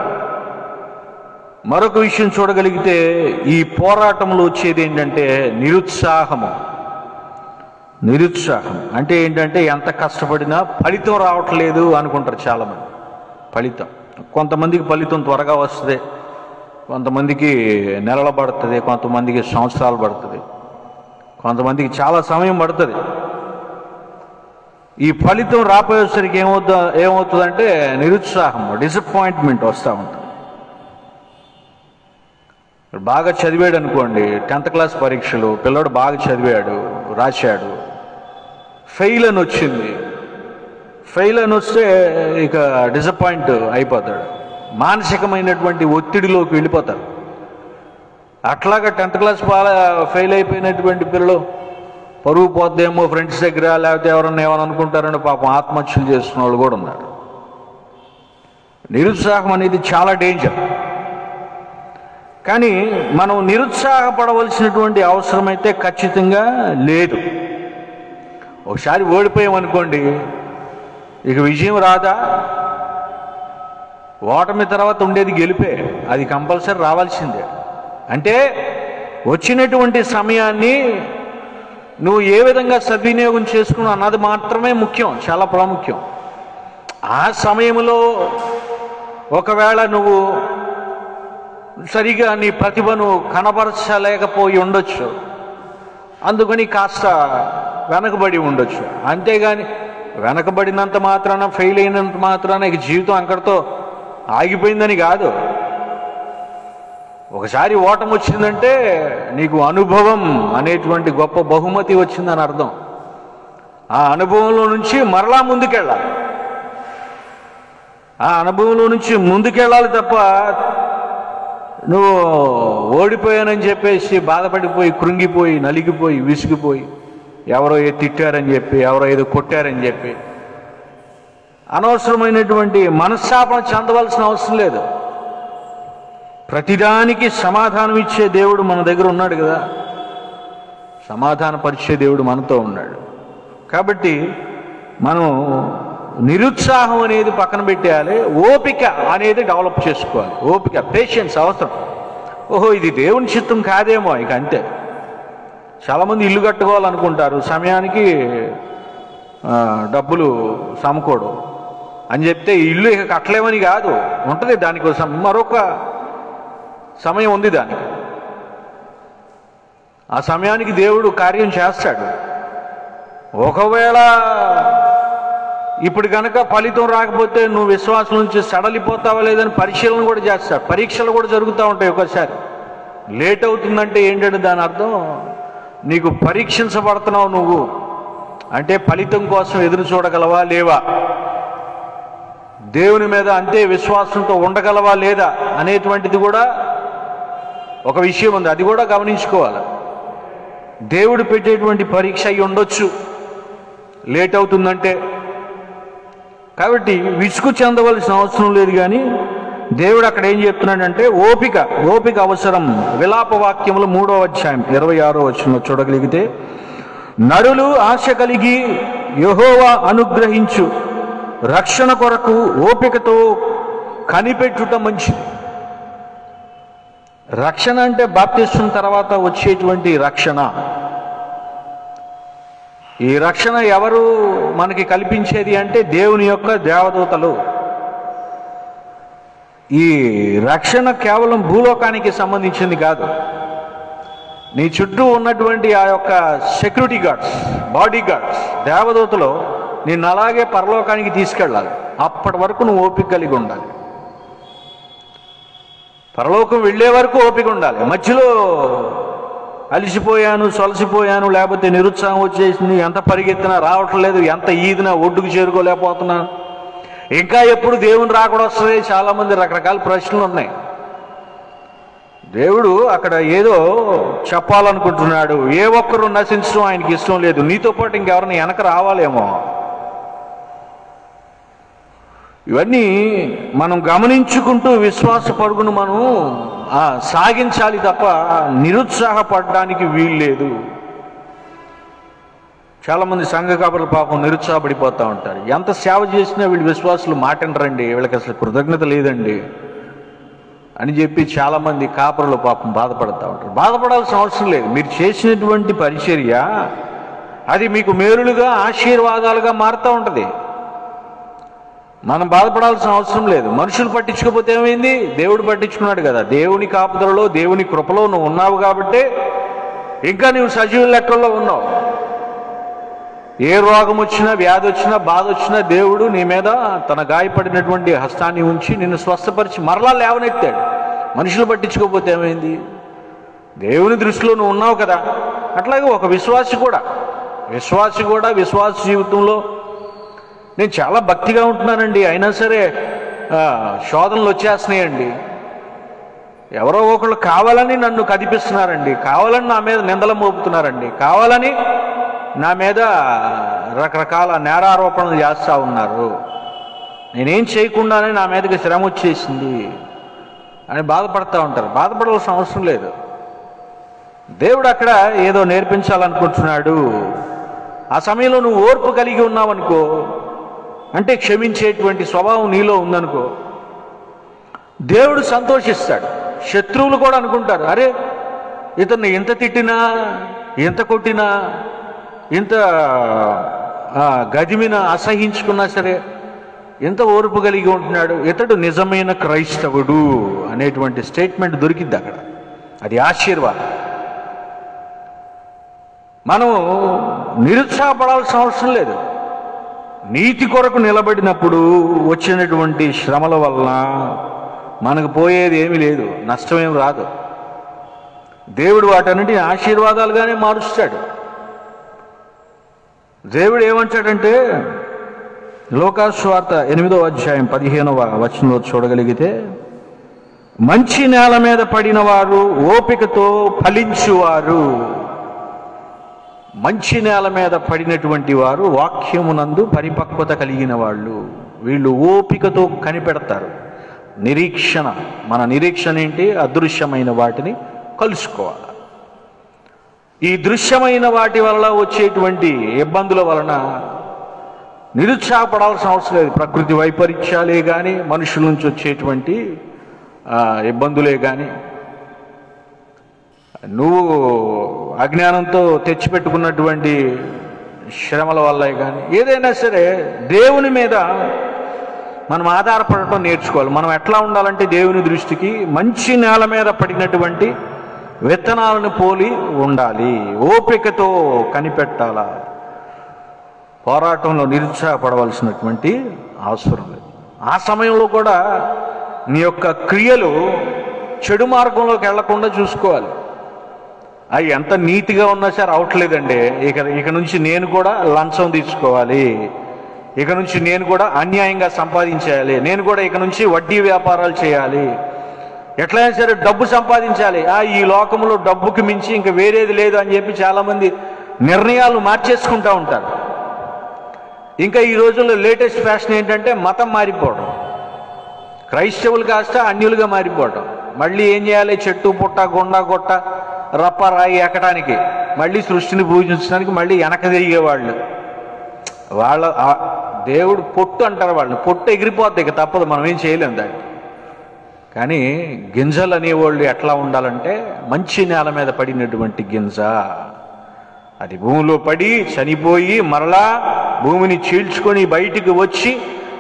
మరొక విషయం చూడగలిగితే ఈ పోరాటంలో వచ్చేది ఏంటంటే నిరుత్సాహం అంటే ఏంటంటే ఎంత కష్టపడినా ఫలితం రావట్లేదు అనుకుంటారు చాలామంది. కొంతమందికి ఫలితం త్వరగా వస్తుంది, కొంతమందికి నెలలు పడుతుంది, కొంతమందికి సంవత్సరాలు పడుతుంది, కొంతమందికి చాలా సమయం పడుతుంది. ఈ ఫలితం రాపోయేసరికి ఏమవుతుందంటే నిరుత్సాహం, డిసప్పాయింట్మెంట్ వస్తూ ఉంటుంది. బాగా చదివాడు అనుకోండి, 10th క్లాస్ పరీక్షలు, పిల్లడు బాగా చదివాడు, రాశాడు, ఫెయిల్ అని వచ్చింది. ఫెయిల్ అని వస్తే ఇక డిసప్పాయింట్ అయిపోతాడు, మానసికమైనటువంటి ఒత్తిడిలోకి వెళ్ళిపోతారు. అట్లాగా 10th క్లాస్ ఫెయిల్ అయిపోయినటువంటి పిల్లలు పరువు పోద్దేమో ఫ్రెండ్స్ దగ్గర, లేకపోతే ఎవరన్నా ఏమని అనుకుంటారని పాపం ఆత్మహత్యలు చేసుకున్న వాళ్ళు కూడా ఉన్నారు. నిరుత్సాహం అనేది చాలా డేంజర్. కానీ మనం నిరుత్సాహపడవలసినటువంటి అవసరం అయితే ఖచ్చితంగా లేదు. ఒకసారి ఓడిపోయామనుకోండి, ఇక విజయం రాదా? ఓటమి తర్వాత ఉండేది గెలిపే, అది కంపల్సరీ రావాల్సిందే. అంటే వచ్చినటువంటి సమయాన్ని నువ్వు ఏ విధంగా సద్వినియోగం చేసుకున్నావు అన్నది మాత్రమే ముఖ్యం, చాలా ప్రాముఖ్యం. ఆ సమయంలో ఒకవేళ నువ్వు సరిగా నీ ప్రతిభను కనబరచలేకపోయి ఉండొచ్చు, అందుకని కాస్త వెనకబడి ఉండొచ్చు. అంతేగాని వెనకబడినంత మాత్రాన, ఫెయిల్ అయినంత మాత్రాన ఇక జీవితం అక్కడితో ఆగిపోయిందని కాదు. ఒకసారి ఓటమి వచ్చిందంటే నీకు అనుభవం అనేటువంటి గొప్ప బహుమతి వచ్చిందని అర్థం. ఆ అనుభవంలో నుంచి మరలా ముందుకెళ్ళాలి. ఆ అనుభవంలో నుంచి ముందుకెళ్ళాలి తప్ప నువ్వు ఓడిపోయానని చెప్పేసి బాధపడిపోయి, కృంగిపోయి, నలిగిపోయి, విసిగిపోయి, ఎవరో ఏదో తిట్టారని చెప్పి, ఎవరో ఏదో కొట్టారని చెప్పి అనవసరమైనటువంటి మనస్తాపన చెందవలసిన అవసరం లేదు. ప్రతిదానికి సమాధానం ఇచ్చే దేవుడు మన దగ్గర ఉన్నాడు కదా, సమాధానపరిచే దేవుడు మనతో ఉన్నాడు. కాబట్టి మనం నిరుత్సాహం అనేది పక్కన పెట్టేయాలి, ఓపిక అనేది డెవలప్ చేసుకోవాలి. ఓపిక, పేషెన్స్ అవసరం. ఓహో ఇది దేవుని చిత్తం కాదేమో, ఇక అంతే. చాలామంది ఇల్లు కట్టుకోవాలనుకుంటారు, సమయానికి డబ్బులు సమకూడదు అని చెప్తే ఇల్లు ఇక కట్టలేమని కాదు, ఉంటుంది దానికోసం మరొక సమయం ఉంది దానికి. ఆ సమయానికి దేవుడు కార్యం చేస్తాడు. ఒకవేళ ఇప్పుడు కనుక ఫలితం రాకపోతే నువ్వు విశ్వాసం నుంచి సడలిపోతావా లేదని పరిశీలన కూడా చేస్తాడు. పరీక్షలు కూడా జరుగుతూ ఉంటాయి. ఒకసారి లేట్ అవుతుందంటే ఏంటంటే దాని అర్థం నీకు పరీక్షించబడుతున్నావు నువ్వు అంటే ఫలితం కోసం ఎదురు చూడగలవా లేవా, దేవుని మీద అంతే విశ్వాసంతో ఉండగలవా లేదా అనేటువంటిది కూడా ఒక విషయం ఉంది. అది కూడా గమనించుకోవాలి. దేవుడు పెట్టేటువంటి పరీక్ష అయి ఉండొచ్చు లేట్ అవుతుందంటే. కాబట్టి విసుగు చెందవలసిన అవసరం లేదు. కానీ దేవుడు అక్కడ ఏం చెప్తున్నాడంటే ఓపిక అవసరం. విలాప వాక్యములు 3వ అధ్యాయం 26వ వచనంలో చూడగలిగితే, నరులు ఆశ కలిగి యెహోవా అనుగ్రహించు రక్షణ కొరకు ఓపికతో కనిపెట్టుట మంచిది. రక్షణ అంటే బాప్తిస్మం తర్వాత వచ్చేటువంటి రక్షణ. ఈ రక్షణ ఎవరు మనకి కల్పించేది అంటే దేవుని యొక్క దేవదూతలు. ఈ రక్షణ కేవలం భూలోకానికి సంబంధించింది కాదు. నీ చుట్టూ ఉన్నటువంటి ఆ యొక్క సెక్యూరిటీ గార్డ్స్, బాడీ గార్డ్స్, దేవదూతలు నిన్ను అలాగే పరలోకానికి తీసుకెళ్ళాలి. అప్పటి వరకు నువ్వు ఓపిక కలిగి ఉండాలి. పరలోకం వెళ్ళే వరకు ఓపిక ఉండాలి. మధ్యలో అలిసిపోయాను, సొలసిపోయాను, లేకపోతే నిరుత్సాహం వచ్చేసింది, ఎంత పరిగెత్తినా రావట్లేదు, ఎంత ఈదినా ఒడ్డుకు చేరుకోలేకపోతున్నా, ఇంకా ఎప్పుడు దేవుని రాకడా వస్తుంది, చాలామంది రకరకాల ప్రశ్నలు ఉన్నాయి. దేవుడు అక్కడ ఏదో చెప్పాలనుకుంటున్నాడు. ఏ ఒక్కరు నశించడం ఆయనకి ఇష్టం లేదు. నీతో పాటు ఇంకెవరిని వెనక రావాలేమో. ఇవన్నీ మనం గమనించుకుంటూ విశ్వాస పరుగును మనం సాగించాలి తప్ప నిరుత్సాహపడడానికి వీల్లేదు. చాలామంది సంఘ కాపరులు పాపం నిరుత్సాహపడిపోతూ ఉంటారు. ఎంత సేవ చేసినా వీళ్ళు విశ్వాసులు మాటంటారండి, వీళ్ళకి అసలు కృతజ్ఞత లేదండి అని చెప్పి చాలామంది కాపరులు పాపం బాధపడుతూ ఉంటారు. బాధపడాల్సిన అవసరం లేదు. మీరు చేసినటువంటి పరిచర్య అది మీకు మేలులుగా ఆశీర్వాదాలుగా మారుతూ ఉంటుంది. మనం బాధపడాల్సిన అవసరం లేదు. మనుషులు పట్టించుకోకపోతే ఏమైంది? దేవుడు పట్టించుకున్నాడు కదా. దేవుని కాపుదలలో దేవుని కృపలో నువ్వు ఉన్నావు కాబట్టి ఇంకా నువ్వు సజీవుల లెక్కల్లో ఉన్నావు. ఏ రోగం వచ్చినా, వ్యాధి వచ్చినా, బాధ వచ్చినా దేవుడు నీ మీద తన గాయపడినటువంటి హస్తాన్ని ఉంచి నిన్ను స్వస్థపరిచి మరలా లేవనెత్తాడు. మనుషులు పట్టించుకోకపోతే ఏమైంది? దేవుని దృష్టిలో నువ్వు ఉన్నావు కదా. అట్లాగే ఒక విశ్వాసి కూడా విశ్వాస జీవితంలో నేను చాలా భక్తిగా ఉంటున్నానండి, అయినా సరే శోధనలు వచ్చేస్తున్నాయండి, ఎవరో ఒకళ్ళు కావాలని నన్ను కదిపిస్తున్నారండి, కావాలని నా మీద నిందలు మోపుతున్నారండి, కావాలని నా మీద రకరకాల నేరారోపణలు చేస్తూ ఉన్నారు, నేనేం చేయకుండానే నా మీదకి శ్రమ వచ్చేసింది అని బాధపడుతూ ఉంటారు. బాధపడవలసిన అవసరం లేదు. దేవుడు అక్కడ ఏదో నేర్పించాలనుకుంటున్నాడు. ఆ సమయంలో నువ్వు ఓర్పు కలిగి ఉన్నావనుకో, అంటే క్షమించేటువంటి స్వభావం నీలో ఉందనుకో, దేవుడు సంతోషిస్తాడు. శత్రువులు కూడా అనుకుంటారు, అరే ఇతన్ని ఎంత తిట్టినా, ఎంత కొట్టినా, ఇంత గదిమిన అసహించుకున్నా సరే ఎంత ఓర్పు కలిగి ఉంటున్నాడు, ఇతడు నిజమైన క్రైస్తవుడు అనేటువంటి స్టేట్మెంట్ దొరికింది అక్కడ. అది ఆశీర్వాదం. మనం నిరుత్సాహపడాల్సిన అవసరం లేదు. నీతి కొరకు నిలబడినప్పుడు వచ్చినటువంటి శ్రమల వలన మనకు పోయేది ఏమీ లేదు, నష్టమేం రాదు. దేవుడు వాటన్నిటిని ఆశీర్వాదాలుగానే మారుస్తాడు. దేవుడు ఏమంటాడంటే లోకాసు సువార్త 8వ అధ్యాయం 15వ వచనంలో చూడగలిగితే, మంచి నేల మీద పడిన వారు ఓపికతో ఫలించువారు. మంచి నేల మీద పడినటువంటి వారు వాక్యమునందు పరిపక్వత కలిగిన వాళ్ళు. వీళ్ళు ఓపికతో కనిపెడతారు. నిరీక్షణ, మన నిరీక్షణ ఏంటి? అదృశ్యమైన వాటిని కలుసుకోవాలి. ఈ దృశ్యమైన వాటి వల్ల వచ్చేటువంటి ఇబ్బందుల వలన నిరుత్సాహపడాల్సిన అవసరం లేదు. ప్రకృతి వైపరీత్యాలే కానీ, మనుషుల నుంచి వచ్చేటువంటి ఇబ్బందులే కానీ, నువ్వు అజ్ఞానంతో తెచ్చిపెట్టుకున్నటువంటి శ్రమల వల్లే కానీ, ఏదైనా సరే దేవుని మీద మనం ఆధారపడటం నేర్చుకోవాలి. మనం ఎట్లా ఉండాలంటే దేవుని దృష్టికి మంచి నేల మీద పడినటువంటి విత్తనాలను పోలి ఉండాలి. ఓపికతో కనిపెట్టాలా. పోరాటంలో నిరుత్సాహపడవలసినటువంటి అవసరం లేదు. ఆ సమయంలో కూడా నీ యొక్క క్రియలు చెడు మార్గంలోకి వెళ్లకుండా చూసుకోవాలి. అవి ఎంత నీతిగా ఉన్నా సరే అవట్లేదండి, ఇక నుంచి నేను కూడా లంచం తీసుకోవాలి, ఇక నుంచి నేను కూడా అన్యాయంగా సంపాదించాలి, నేను కూడా ఇక నుంచి వడ్డీ వ్యాపారాలు చేయాలి, ఎట్లయినా సరే డబ్బు సంపాదించాలి, ఈ లోకంలో డబ్బుకి మించి ఇంకా వేరేది లేదు అని చెప్పి చాలామంది నిర్ణయాలు మార్చేసుకుంటూ ఉంటారు. ఇంకా ఈ రోజుల్లో లేటెస్ట్ ఫ్యాషన్ ఏంటంటే మతం మారిపోవడం, క్రైస్తవులు కాస్త అన్యులుగా మారిపోవడం. మళ్ళీ ఏం చేయాలి, చెట్టు పుట్ట గుండా గొట్ట రప్ప రాయి ఎక్కడానికి, మళ్ళీ సృష్టిని పూజించడానికి మళ్ళీ వెనక తిరిగేవాళ్ళు. వాళ్ళ దేవుడు పొట్టు అంటారు, వాళ్ళని పొట్టు ఎగిరిపోద్ది, ఇక తప్పదు, మనం ఏం చేయలేం దాన్ని. కానీ గింజలు అనేవాళ్ళు ఎట్లా ఉండాలంటే మంచి నేల మీద పడినటువంటి గింజ, అది భూమిలో పడి చనిపోయి మరలా భూమిని చీల్చుకొని బయటికి వచ్చి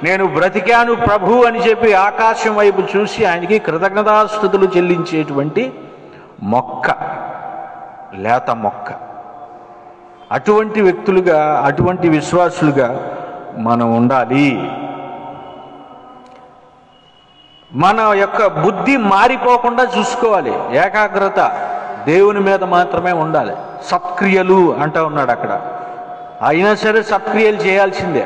నేను బ్రతికాను ప్రభు అని చెప్పి ఆకాశం వైపు చూసి ఆయనకి కృతజ్ఞతాస్తుతులు చెల్లించేటువంటి మొక్క, లేత మొక్క. అటువంటి వ్యక్తులుగా, అటువంటి విశ్వాసులుగా మనం ఉండాలి. మన యొక్క బుద్ధి మారిపోకుండా చూసుకోవాలి. ఏకాగ్రత దేవుని మీద మాత్రమే ఉండాలి. సత్క్రియలు అంటూ ఉన్నాడు అక్కడ, అయినా సరే సత్క్రియలు చేయాల్సిందే.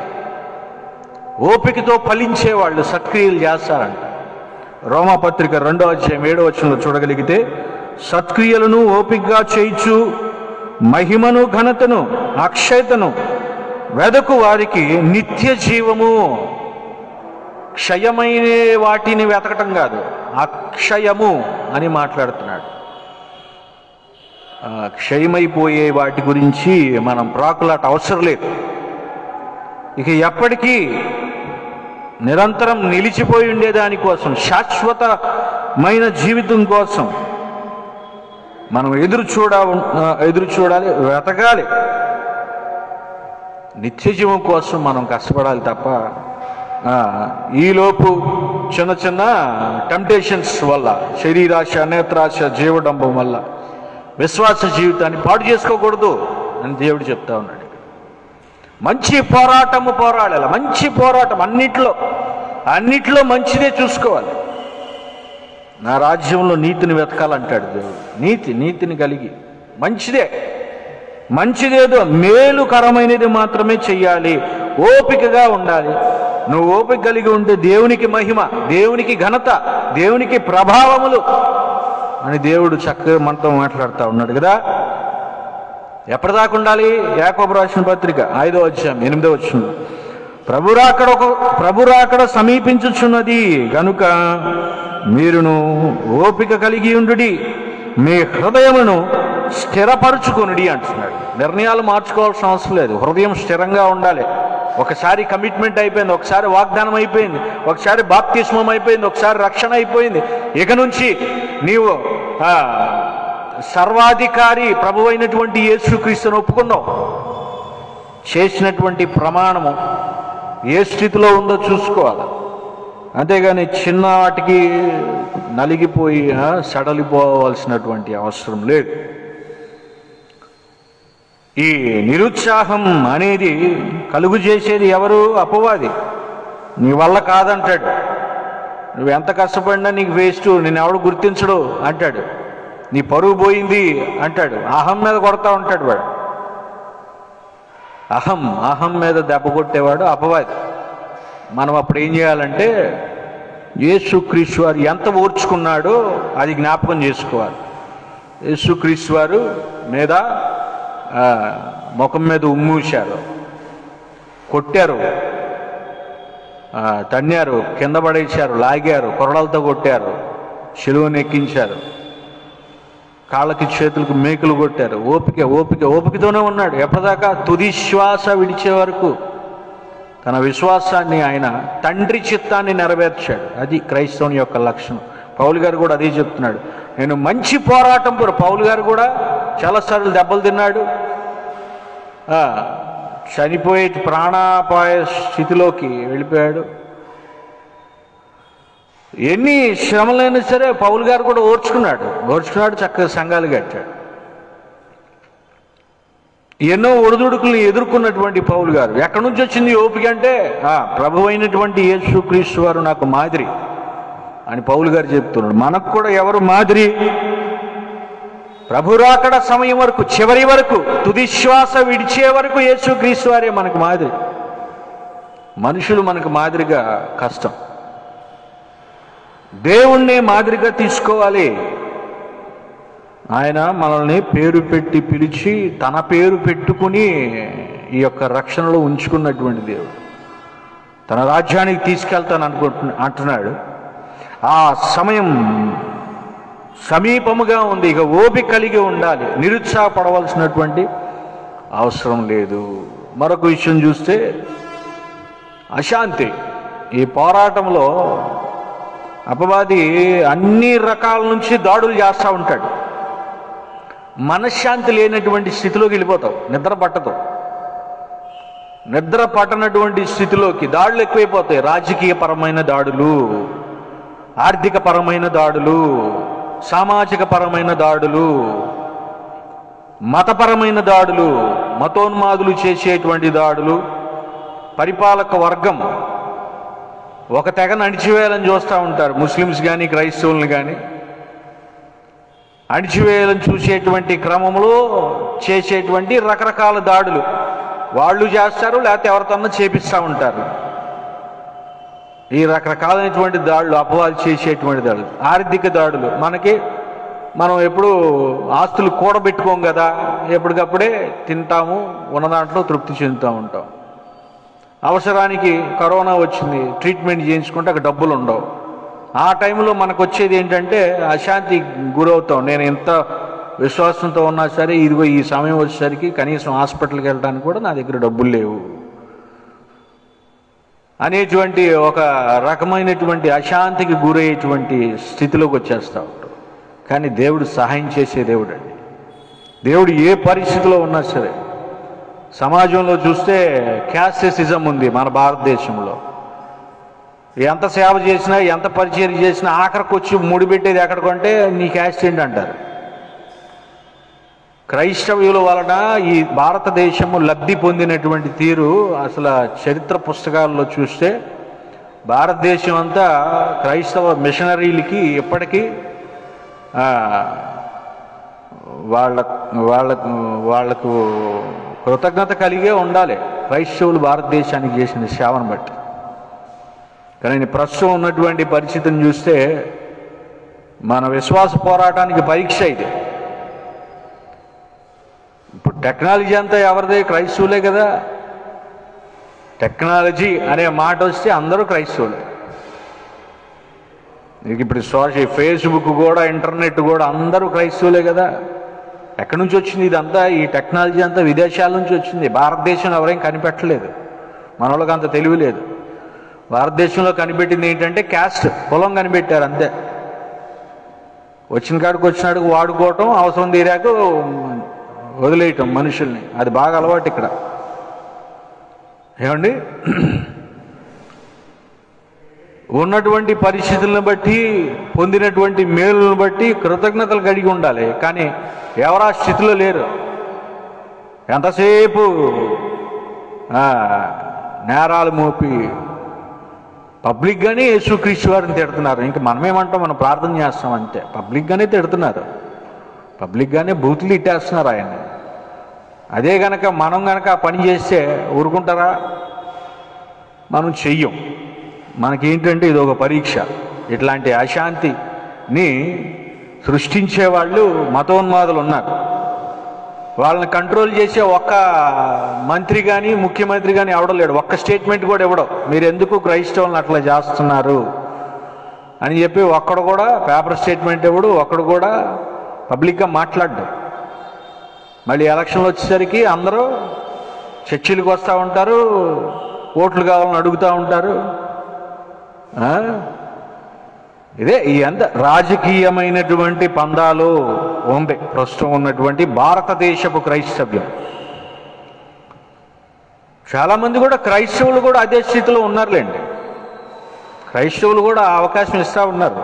ఓపికతో ఫలించేవాళ్ళు సత్క్రియలు చేస్తారంట. రోమాపత్రిక 2వ అధ్యాయం 7వ వచనంలో చూడగలిగితే, సత్క్రియలను ఓపికగా చేయించు మహిమను ఘనతను అక్షయతను వెదకు వారికి నిత్య జీవము. క్షయమైన వాటిని వెతకటం కాదు, అక్షయము అని మాట్లాడుతున్నాడు. క్షయమైపోయే వాటి గురించి మనం ప్రాకులాట అవసరం లేదు. ఇక ఎప్పటికీ నిరంతరం నిలిచిపోయి ఉండేదానికోసం, శాశ్వతమైన జీవితం కోసం మనం ఎదురు చూడాలి, వెతకాలి. నిత్య జీవం కోసం మనం కష్టపడాలి తప్ప ఈలోపు చిన్న చిన్న టెంప్టేషన్స్ వల్ల, శరీరాశ, నేత్రాశ, జీవడంబం వల్ల విశ్వాస జీవితాన్ని పాడు చేసుకోకూడదు అని దేవుడు చెప్తా ఉన్నాడు. మంచి పోరాటము పోరాడాలి, మంచి పోరాటం అన్నిట్లో మంచిదే చూసుకోవాలి. నా రాజ్యంలో నీతిని వెతకాలంటాడు దేవుడు. నీతిని కలిగి మంచిదేదో మేలుకరమైనది మాత్రమే చెయ్యాలి. ఓపికగా ఉండాలి. నువ్వు ఓపిక కలిగి ఉంటే దేవునికి మహిమ, దేవునికి ఘనత, దేవునికి ప్రభావములు అని దేవుడు చక్కగా మనతో మాట్లాడుతూ ఉన్నాడు కదా. ఎప్పటిదాకా ఉండాలి? యాకోబు రాసిన పత్రిక 5వ అధ్యాయం 8వ వచనం, ప్రభు రాకడ సమీపించుచున్నది గనుక మీరును ఓపిక కలిగి ఉండుడి, మీ హృదయమును స్థిరపరచుకొనుడి అంటున్నాడు. నిర్ణయాలు మార్చుకోవాల్సిన అవసరం లేదు, హృదయం స్థిరంగా ఉండాలి. ఒకసారి కమిట్మెంట్ అయిపోయింది, ఒకసారి వాగ్దానం అయిపోయింది, ఒకసారి బాప్తిస్మం అయిపోయింది, ఒకసారి రక్షణ అయిపోయింది. ఇక నుంచి నీవు సర్వాధికారి ప్రభు అయినటువంటి యేసుక్రీస్తును ఒప్పుకున్నావు. చేసినటువంటి ప్రమాణము ఏ స్థితిలో ఉందో చూసుకోవాలి. అంతేగాని చిన్న వాటికి నలిగిపోయి సడలిపోవాల్సినటువంటి అవసరం లేదు. ఈ నిరుత్సాహం అనేది కలుగు చేసేది ఎవరు? అపవాది. నీ వల్ల కాదంటాడు. నువ్వు ఎంత కష్టపడినా నీకు వేస్ట్, నేను ఎవడు గుర్తించడు అంటాడు. నీ పరువు పోయింది అంటాడు. అహం మీద కొడతా ఉంటాడు వాడు. అహం మీద దెబ్బ కొట్టేవాడు అపవాది. మనం అప్పుడు ఏం చేయాలంటే యేసుక్రీస్తు వారు ఎంత ఓర్చుకున్నాడో అది జ్ఞాపకం చేసుకోవాలి. యేసుక్రీస్తు వారు మీద ముఖం మీద ఉమ్మూశారు, కొట్టారు, తన్నారు, కింద పడేశారు, లాగారు, కొరడాలతో కొట్టారు, శిలువను ఎక్కించారు, కాళ్ళకి చేతులకు మేకులు కొట్టారు. ఓపికతోనే ఉన్నాడు. ఎప్పటిదాకా? తుది శ్వాస విడిచే వరకు తన విశ్వాసాన్ని, ఆయన తండ్రి చిత్తాన్ని నెరవేర్చాడు. అది క్రైస్తవుని యొక్క లక్షణం. పౌలు గారు కూడా అదే చెప్తున్నాడు. నేను మంచి పోరాటం పౌలు గారు కూడా చాలాసార్లు దెబ్బలు తిన్నాడు. చనిపోయే ప్రాణాపాయ స్థితిలోకి వెళ్ళిపోయాడు. ఎన్ని శ్రమలైనా సరే పౌలు గారు కూడా ఓర్చుకున్నాడు. చక్కగా సంఘాలు కట్టాడు. ఎన్నో ఒడిదుడుకులను ఎదుర్కొన్నటువంటి పౌలు గారు ఎక్కడి నుంచి వచ్చింది ఓపిక అంటే ప్రభు అయినటువంటి యేసుక్రీస్తు వారు నాకు మాదిరి అని పౌలు గారు చెప్తున్నాడు. మనకు కూడా ఎవరు మాదిరి? ప్రభు రాకడ సమయం వరకు, చివరి వరకు, తుది శ్వాస విడిచే వరకు యేసుక్రీస్తు వారే మనకు మాదిరి. మనుషులు మనకు మాదిరిగా కష్టం. దేవుణ్ణి మాదిరిగా తీసుకోవాలి. ఆయన మనల్ని పేరు పెట్టి పిలిచి తన పేరు పెట్టుకుని ఈ యొక్క రక్షణలో ఉంచుకున్నటువంటి దేవుడు. తన రాజ్యానికి తీసుకెళ్తాను అంటున్నాడు. ఆ సమయం సమీపముగా ఉంది. ఇక ఓపిక కలిగి ఉండాలి. నిరుత్సాహపడవలసినటువంటి అవసరం లేదు. మరొక విషయం చూస్తే అశాంతి. ఈ పోరాటంలో అపవాది అన్ని రకాల నుంచి దాడులు చేస్తూ ఉంటాడు. మనశ్శాంతి లేనటువంటి స్థితిలోకి వెళ్ళిపోతావు. నిద్ర పట్టదు. నిద్ర పట్టనటువంటి స్థితిలోకి దాడులు ఎక్కువైపోతాయి. రాజకీయ పరమైన దాడులు, ఆర్థిక పరమైన దాడులు, సామాజిక పరమైన దాడులు, మతపరమైన దాడులు, మతోన్మాదులు చేసేటువంటి దాడులు. పరిపాలక వర్గం ఒక తెగను అణిచివేయాలని చూస్తూ ఉంటారు. ముస్లిమ్స్ కానీ క్రైస్తవులను కానీ అణిచివేయాలని చూసేటువంటి క్రమంలో చేసేటువంటి రకరకాల దాడులు వాళ్ళు చేస్తారు, లేకపోతే ఎవరితోన్నా చేపిస్తూ ఉంటారు. ఈ రకరకాలైనటువంటి దాడులు అపవాది చేసేటువంటి దాడులు. ఆర్థిక దాడులు. మనం ఎప్పుడు ఆస్తులు కూడబెట్టుకోం కదా, ఎప్పటికప్పుడే తింటాము, ఉన్న దాంట్లో తృప్తి చెందుతూ ఉంటాం. అవసరానికి కరోనా వచ్చింది, ట్రీట్మెంట్ చేయించుకుంటే అక్కడ డబ్బులు ఉండవు. ఆ టైంలో మనకు వచ్చేది ఏంటంటే అశాంతి గురవుతాం. నేను ఎంత విశ్వాసంతో ఉన్నా సరే ఇదిగో ఈ సమయం వచ్చేసరికి కనీసం హాస్పిటల్కి వెళ్ళడానికి కూడా నా దగ్గర డబ్బులు లేవు అనేటువంటి ఒక రకమైనటువంటి అశాంతికి గురయ్యేటువంటి స్థితిలోకి వచ్చేస్తూ ఉంటాం. కానీ దేవుడు సహాయం చేసే దేవుడు అండి. దేవుడు ఏ పరిస్థితిలో ఉన్నా సరే. సమాజంలో చూస్తే క్యాస్టిసిజం ఉంది మన భారతదేశంలో. ఎంత సేవ చేసినా, ఎంత పరిచయం చేసినా ఆఖరికి వచ్చి ముడిపెట్టేది ఎక్కడికంటే నీ క్యాస్ట్ ఏంటి అంటారు. క్రైస్తవుల వలన ఈ భారతదేశము లబ్ధి పొందినటువంటి తీరు అసలు చరిత్ర పుస్తకాల్లో చూస్తే భారతదేశం అంతా క్రైస్తవ మిషనరీలకి ఇప్పటికీ వాళ్ళకు కృతజ్ఞత కలిగే ఉండాలి క్రైస్తవులు భారతదేశానికి చేసిన సేవను బట్టి. కానీ ప్రస్తుతం ఉన్నటువంటి పరిస్థితిని చూస్తే మన విశ్వాస పోరాటానికి పరీక్ష ఇది. ఇప్పుడు టెక్నాలజీ అంతా ఎవరిదే? క్రైస్తవులే కదా. టెక్నాలజీ అనే మాట వస్తే అందరూ క్రైస్తవులే. ఇప్పుడు ఫేస్బుక్ కూడా, ఇంటర్నెట్ కూడా అందరూ క్రైస్తవులే కదా. ఎక్కడి నుంచి వచ్చింది ఇదంతా? ఈ టెక్నాలజీ అంతా విదేశాల నుంచి వచ్చింది. భారతదేశంలో ఎవరేం కనిపెట్టలేదు. మన వాళ్ళకి అంత తెలివి లేదు. భారతదేశంలో కనిపెట్టింది ఏంటంటే క్యాస్ట్, కులం కనిపెట్టారు అంతే. వచ్చిన కాడికి వచ్చినాడికి వాడుకోవటం, అవసరం తీరాక వదిలేయటం మనుషుల్ని. అది బాగా అలవాటు ఇక్కడ. ఏమండి, ఉన్నటువంటి పరిస్థితులను బట్టి, పొందినటువంటి మేలులను బట్టి కృతజ్ఞతలు కలిగి ఉండాలి. కానీ ఎవరు ఆ స్థితిలో లేరు. ఎంతసేపు నేరాలు మోపి పబ్లిక్గానే యేసుక్రీస్తు వారిని తిడుతున్నారు. ఇంకా మనమేమంటాం? మనం ప్రార్థన చేస్తాం అంతే. పబ్లిక్గానే తిడుతున్నారు, పబ్లిక్గానే బూతులు ఇట్టేస్తున్నారు ఆయన్ని. అదే గనక మనం గనక ఆ పని చేస్తే ఊరుకుంటారా? మనం చెయ్యం. మనకేంటంటే ఇది ఒక పరీక్ష. ఇట్లాంటి అశాంతిని సృష్టించే వాళ్ళు మతోన్మాదులు ఉన్నారు. వాళ్ళని కంట్రోల్ చేసే ఒక్క మంత్రి కానీ, ముఖ్యమంత్రి కానీ ఎవడలేడు. ఒక్క స్టేట్మెంట్ కూడా ఇవ్వడం, మీరు ఎందుకు క్రైస్తవులను అట్లా చేస్తున్నారు అని చెప్పి ఒక్కడు కూడా పేపర్ స్టేట్మెంట్ ఇవ్వడు. ఒక్కడు కూడా పబ్లిక్గా మాట్లాడ్డు. మళ్ళీ ఎలక్షన్లు వచ్చేసరికి అందరూ చర్చిలకు వస్తూ ఉంటారు, ఓట్లు కావాలని అడుగుతూ ఉంటారు. ఇదే ఈ అంత రాజకీయమైనటువంటి పందాలు ఉంది ప్రస్తుతం ఉన్నటువంటి భారతదేశపు క్రైస్తవ్యం. చాలామంది కూడా క్రైస్తవులు కూడా అదే స్థితిలో ఉన్నారులేండి. క్రైస్తవులు కూడా అవకాశం ఇస్తూ ఉన్నారు.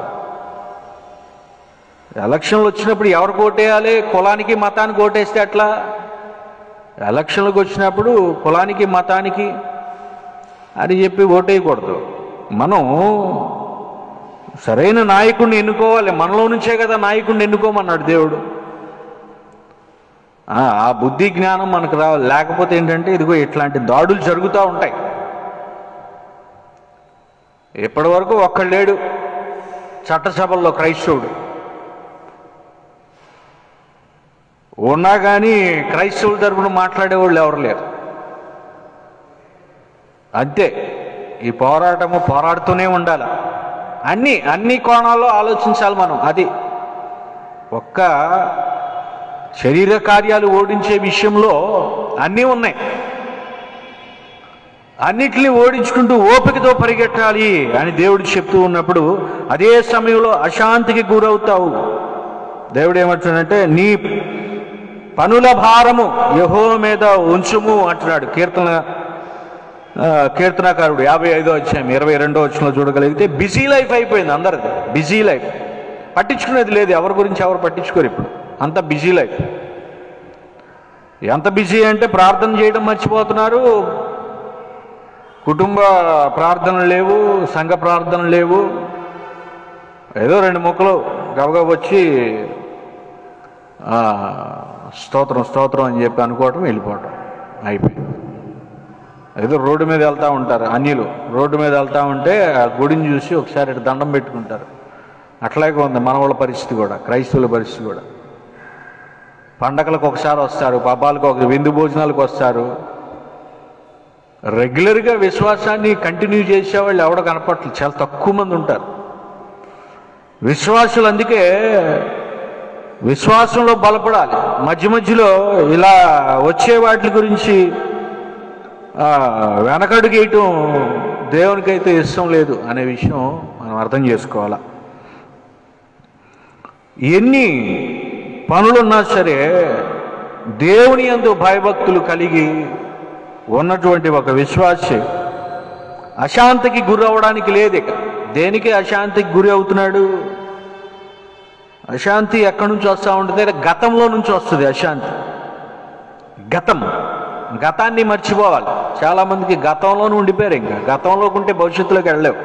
ఎలక్షన్లు వచ్చినప్పుడు ఎవరికి ఓటేయాలి? కులానికి మతానికి ఓటేస్తే ఎట్లా? ఎలక్షన్లకు వచ్చినప్పుడు కులానికి మతానికి అని చెప్పి ఓటేయకూడదు. మనం సరైన నాయకుడిని ఎన్నుకోవాలి. మనలో నుంచే కదా నాయకుడిని ఎన్నుకోమన్నాడు దేవుడు. ఆ బుద్ధి జ్ఞానం మనకు రావాలి. లేకపోతే ఏంటంటే ఇదిగో ఇట్లాంటి దాడులు జరుగుతూ ఉంటాయి. ఇప్పటి వరకు ఒక్కడు లేడు చట్టసభల్లో క్రైస్తవుడు. ఉన్నా కానీ క్రైస్తవుల తరపున మాట్లాడేవాళ్ళు ఎవరు లేరు. అంతే, ఈ పోరాటము పోరాడుతూనే ఉండాలి. అన్ని కోణాల్లో ఆలోచించాలి మనం. అది ఒక్క శరీర కార్యాలు ఓడించే విషయంలో అన్నీ ఉన్నాయి. అన్నిటినీ ఓడించుకుంటూ ఓపికతో పరిగెట్టాలి అని దేవుడు చెప్తూ ఉన్నప్పుడు అదే సమయంలో అశాంతికి గురవుతావు. దేవుడు ఏమంటున్నాడంటే నీ పనుల భారము యెహోవా మీద ఉంచుము అంటున్నాడు. కీర్తనకారుడు 55వ అధ్యాయం 22వ వచనంలో చూడగలిగితే బిజీ లైఫ్ అయిపోయింది అందరిది. బిజీ లైఫ్, పట్టించుకునేది లేదు. ఎవరి గురించి ఎవరు పట్టించుకోరు ఇప్పుడు. అంత బిజీ లైఫ్. ఎంత బిజీ అంటే ప్రార్థన చేయడం మర్చిపోతున్నారు. కుటుంబ ప్రార్థనలు లేవు, సంఘ ప్రార్థనలు లేవు. ఏదో 2 ముక్కలు గబగబ వచ్చి స్తోత్రం స్తోత్రం అని చెప్పి అనుకోవటం, వెళ్ళిపోవటం అయిపోయింది. ఏదో రోడ్డు మీద వెళ్తూ ఉంటారు అన్యులు. రోడ్డు మీద వెళ్తూ ఉంటే ఆ గుడిని చూసి ఒకసారి ఇటు దండం పెట్టుకుంటారు. అట్లాగే ఉంది మన వాళ్ళ పరిస్థితి కూడా, క్రైస్తవుల పరిస్థితి కూడా. పండగలకు ఒకసారి వస్తారు, పబ్బాలకు ఒక విందు భోజనాలకు వస్తారు. రెగ్యులర్గా విశ్వాసాన్ని కంటిన్యూ చేసేవాళ్ళు ఎవడో కనపట్లేదు, చాలా తక్కువ మంది ఉంటారు విశ్వాసులు. అందుకే విశ్వాసంలో బలపడాలి. మధ్య మధ్యలో ఇలా వచ్చే వాటి గురించి వెనకడుగేయటం దేవునికైతే ఇష్టం లేదు అనే విషయం మనం అర్థం చేసుకోవాలి. ఎన్ని పనులున్నా సరే దేవుని యందు భయభక్తులు కలిగి ఉన్నటువంటి ఒక విశ్వాసి అశాంతికి గురి అవ్వడానికి లేదు. ఇక దేనికి అశాంతికి గురి అవుతున్నాడు? అశాంతి ఎక్కడి నుంచి వస్తూ ఉంటుంది? గతంలో నుంచి వస్తుంది అశాంతి. గతాన్ని మర్చిపోవాలి. చాలామందికి గతంలోనే ఉండిపోయారు. ఇంకా గతంలోకి ఉంటే భవిష్యత్తులోకి వెళ్ళలేవు.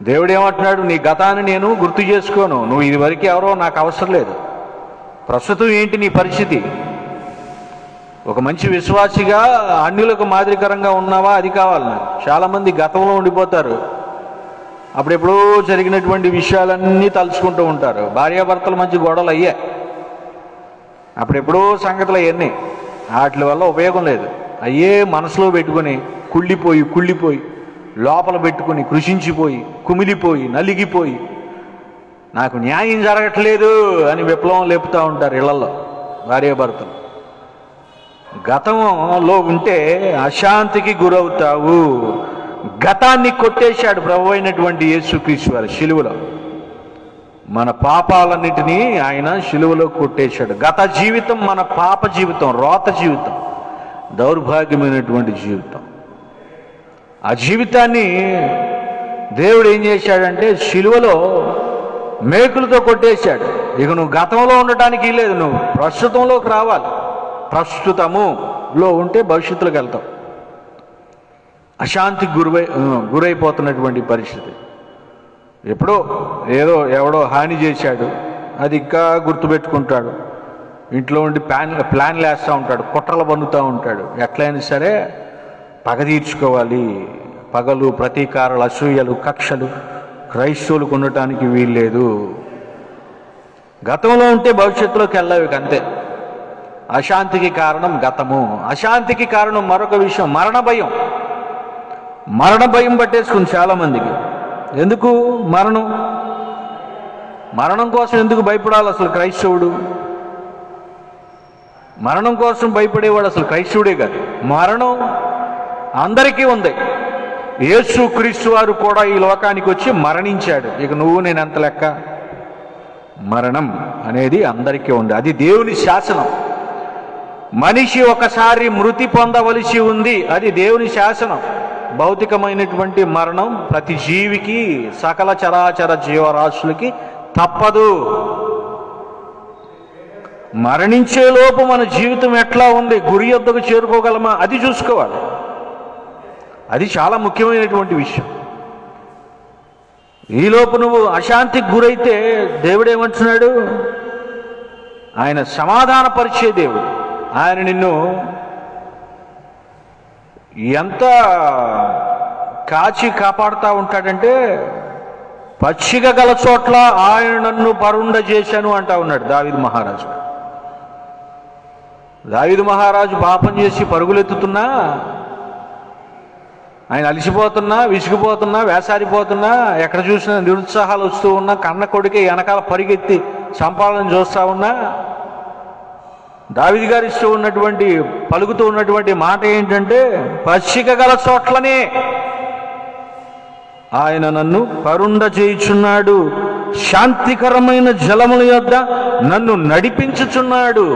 దేవుడు ఏమంటున్నాడు? నీ గతాన్ని నేను గుర్తు చేసుకోను. నువ్వు ఇదివరకు ఎవరో నాకు అవసరం లేదు. ప్రస్తుతం ఏంటి నీ పరిస్థితి? ఒక మంచి విశ్వాసిగా అన్యులకు మాదిరికరంగా ఉన్నావా? అది కావాలి నాకు. చాలామంది గతంలో ఉండిపోతారు. అప్పుడెప్పుడో జరిగినటువంటి విషయాలన్నీ తలుచుకుంటూ ఉంటారు. భార్యాభర్తల మధ్య గొడవలు అయ్యాయి, అప్పుడెప్పుడో సంగతులు అవన్నీ. వాటి వల్ల ఉపయోగం లేదు. అయ్యే మనసులో పెట్టుకొని కుళ్ళిపోయి లోపల పెట్టుకుని కృషించిపోయి కుమిలిపోయి నలిగిపోయి నాకు న్యాయం జరగట్లేదు అని విప్లవం లేపుతూ ఉంటారు ఇళ్లలో భార్యాభర్తలు. గతంలో ఉంటే అశాంతికి గురవుతావు. గతాన్ని కొట్టేశాడు ప్రభు అయినటువంటి యేసుక్రీస్తు వారు శిలువలో. మన పాపాలన్నిటినీ ఆయన శిలువలో కొట్టేశాడు. గత జీవితం మన పాప జీవితం, రోత జీవితం, దౌర్భాగ్యమైనటువంటి జీవితం. ఆ జీవితాన్ని దేవుడు ఏం చేశాడంటే శిలువలో మేకులతో కొట్టేశాడు. ఇక నువ్వు గతంలో ఉండటానికి లేదు, నువ్వు ప్రస్తుతంలోకి రావాలి. ప్రస్తుతములో ఉంటే భవిష్యత్తులోకి వెళ్తావు. అశాంతికి గురైపోతున్నటువంటి పరిస్థితి. ఎప్పుడో ఎవడో హాని చేశాడు, అది ఇంకా గుర్తుపెట్టుకుంటాడు. ఇంట్లో ఉండి ప్లాన్లు వేస్తూ ఉంటాడు, కుట్రలు పన్నుతూ ఉంటాడు. ఎట్లయినా సరే పగ తీర్చుకోవాలి. పగలు, ప్రతీకారాలు, అసూయలు, కక్షలు క్రైస్తవులకు ఉండటానికి వీల్లేదు. గతంలో ఉంటే భవిష్యత్తులోకి వెళ్ళావు. అంతే. అశాంతికి కారణం గతము. అశాంతికి కారణం మరొక విషయం, మరణ భయం. మరణ భయం పట్టేసుకుంది చాలామందికి. ఎందుకు మరణం కోసం ఎందుకు భయపడాలి అసలు క్రైస్తవుడు? మరణం కోసం భయపడేవాడు అసలు క్రైస్తవుడే కాదు. మరణం అందరికీ ఉంది. యేసుక్రీస్తు వారు కూడా ఈ లోకానికి వచ్చి మరణించాడు. ఇక నువ్వు నేను ఎంత లెక్క? మరణం అనేది అందరికీ ఉంది. అది దేవుని శాసనం. మనిషి ఒకసారి మృతి పొందవలసి ఉంది, అది దేవుని శాసనం. భౌతికమైనటువంటి మరణం ప్రతి జీవికి, సకల చరాచర జీవరాశులకి తప్పదు. మరణించే లోపు మన జీవితం ఎట్లా ఉంది, గురి యొద్దకు చేరుకోగలమా, అది చూసుకోవాలి. అది చాలా ముఖ్యమైనటువంటి విషయం. ఈలోపు నువ్వు అశాంతికి గురైతే దేవుడు ఏమంటున్నాడు? ఆయన సమాధానపరిచే దేవుడు. ఆయన నిన్ను ఎంత కాచి కాపాడుతూ ఉంటాడంటే, పచ్చిక గల చోట్ల ఆయన నన్ను పరుండ చేశాను అంటా ఉన్నాడు దావీదు మహారాజు. దావీదు మహారాజు పాపం చేసి పరుగులెత్తుతున్నా, ఆయన అలసిపోతున్నా, విసిగిపోతున్నా, వేసారిపోతున్నా, ఎక్కడ చూసినా నిరుత్సాహాలు వస్తూ ఉన్నా, కన్న కొడుకే వెనకాల పరిగెత్తి చంపాలని చూస్తూ ఉన్నా, దావీదు గారు ఇస్తూ ఉన్నటువంటి పలుకుతూ ఉన్నటువంటి మాట ఏంటంటే, పచ్చిక గల చోట్లనే ఆయన నన్ను పరుండ చేయుచున్నాడు, శాంతికరమైన జలముల యొద్ద నన్ను నడిపించుచున్నాడు.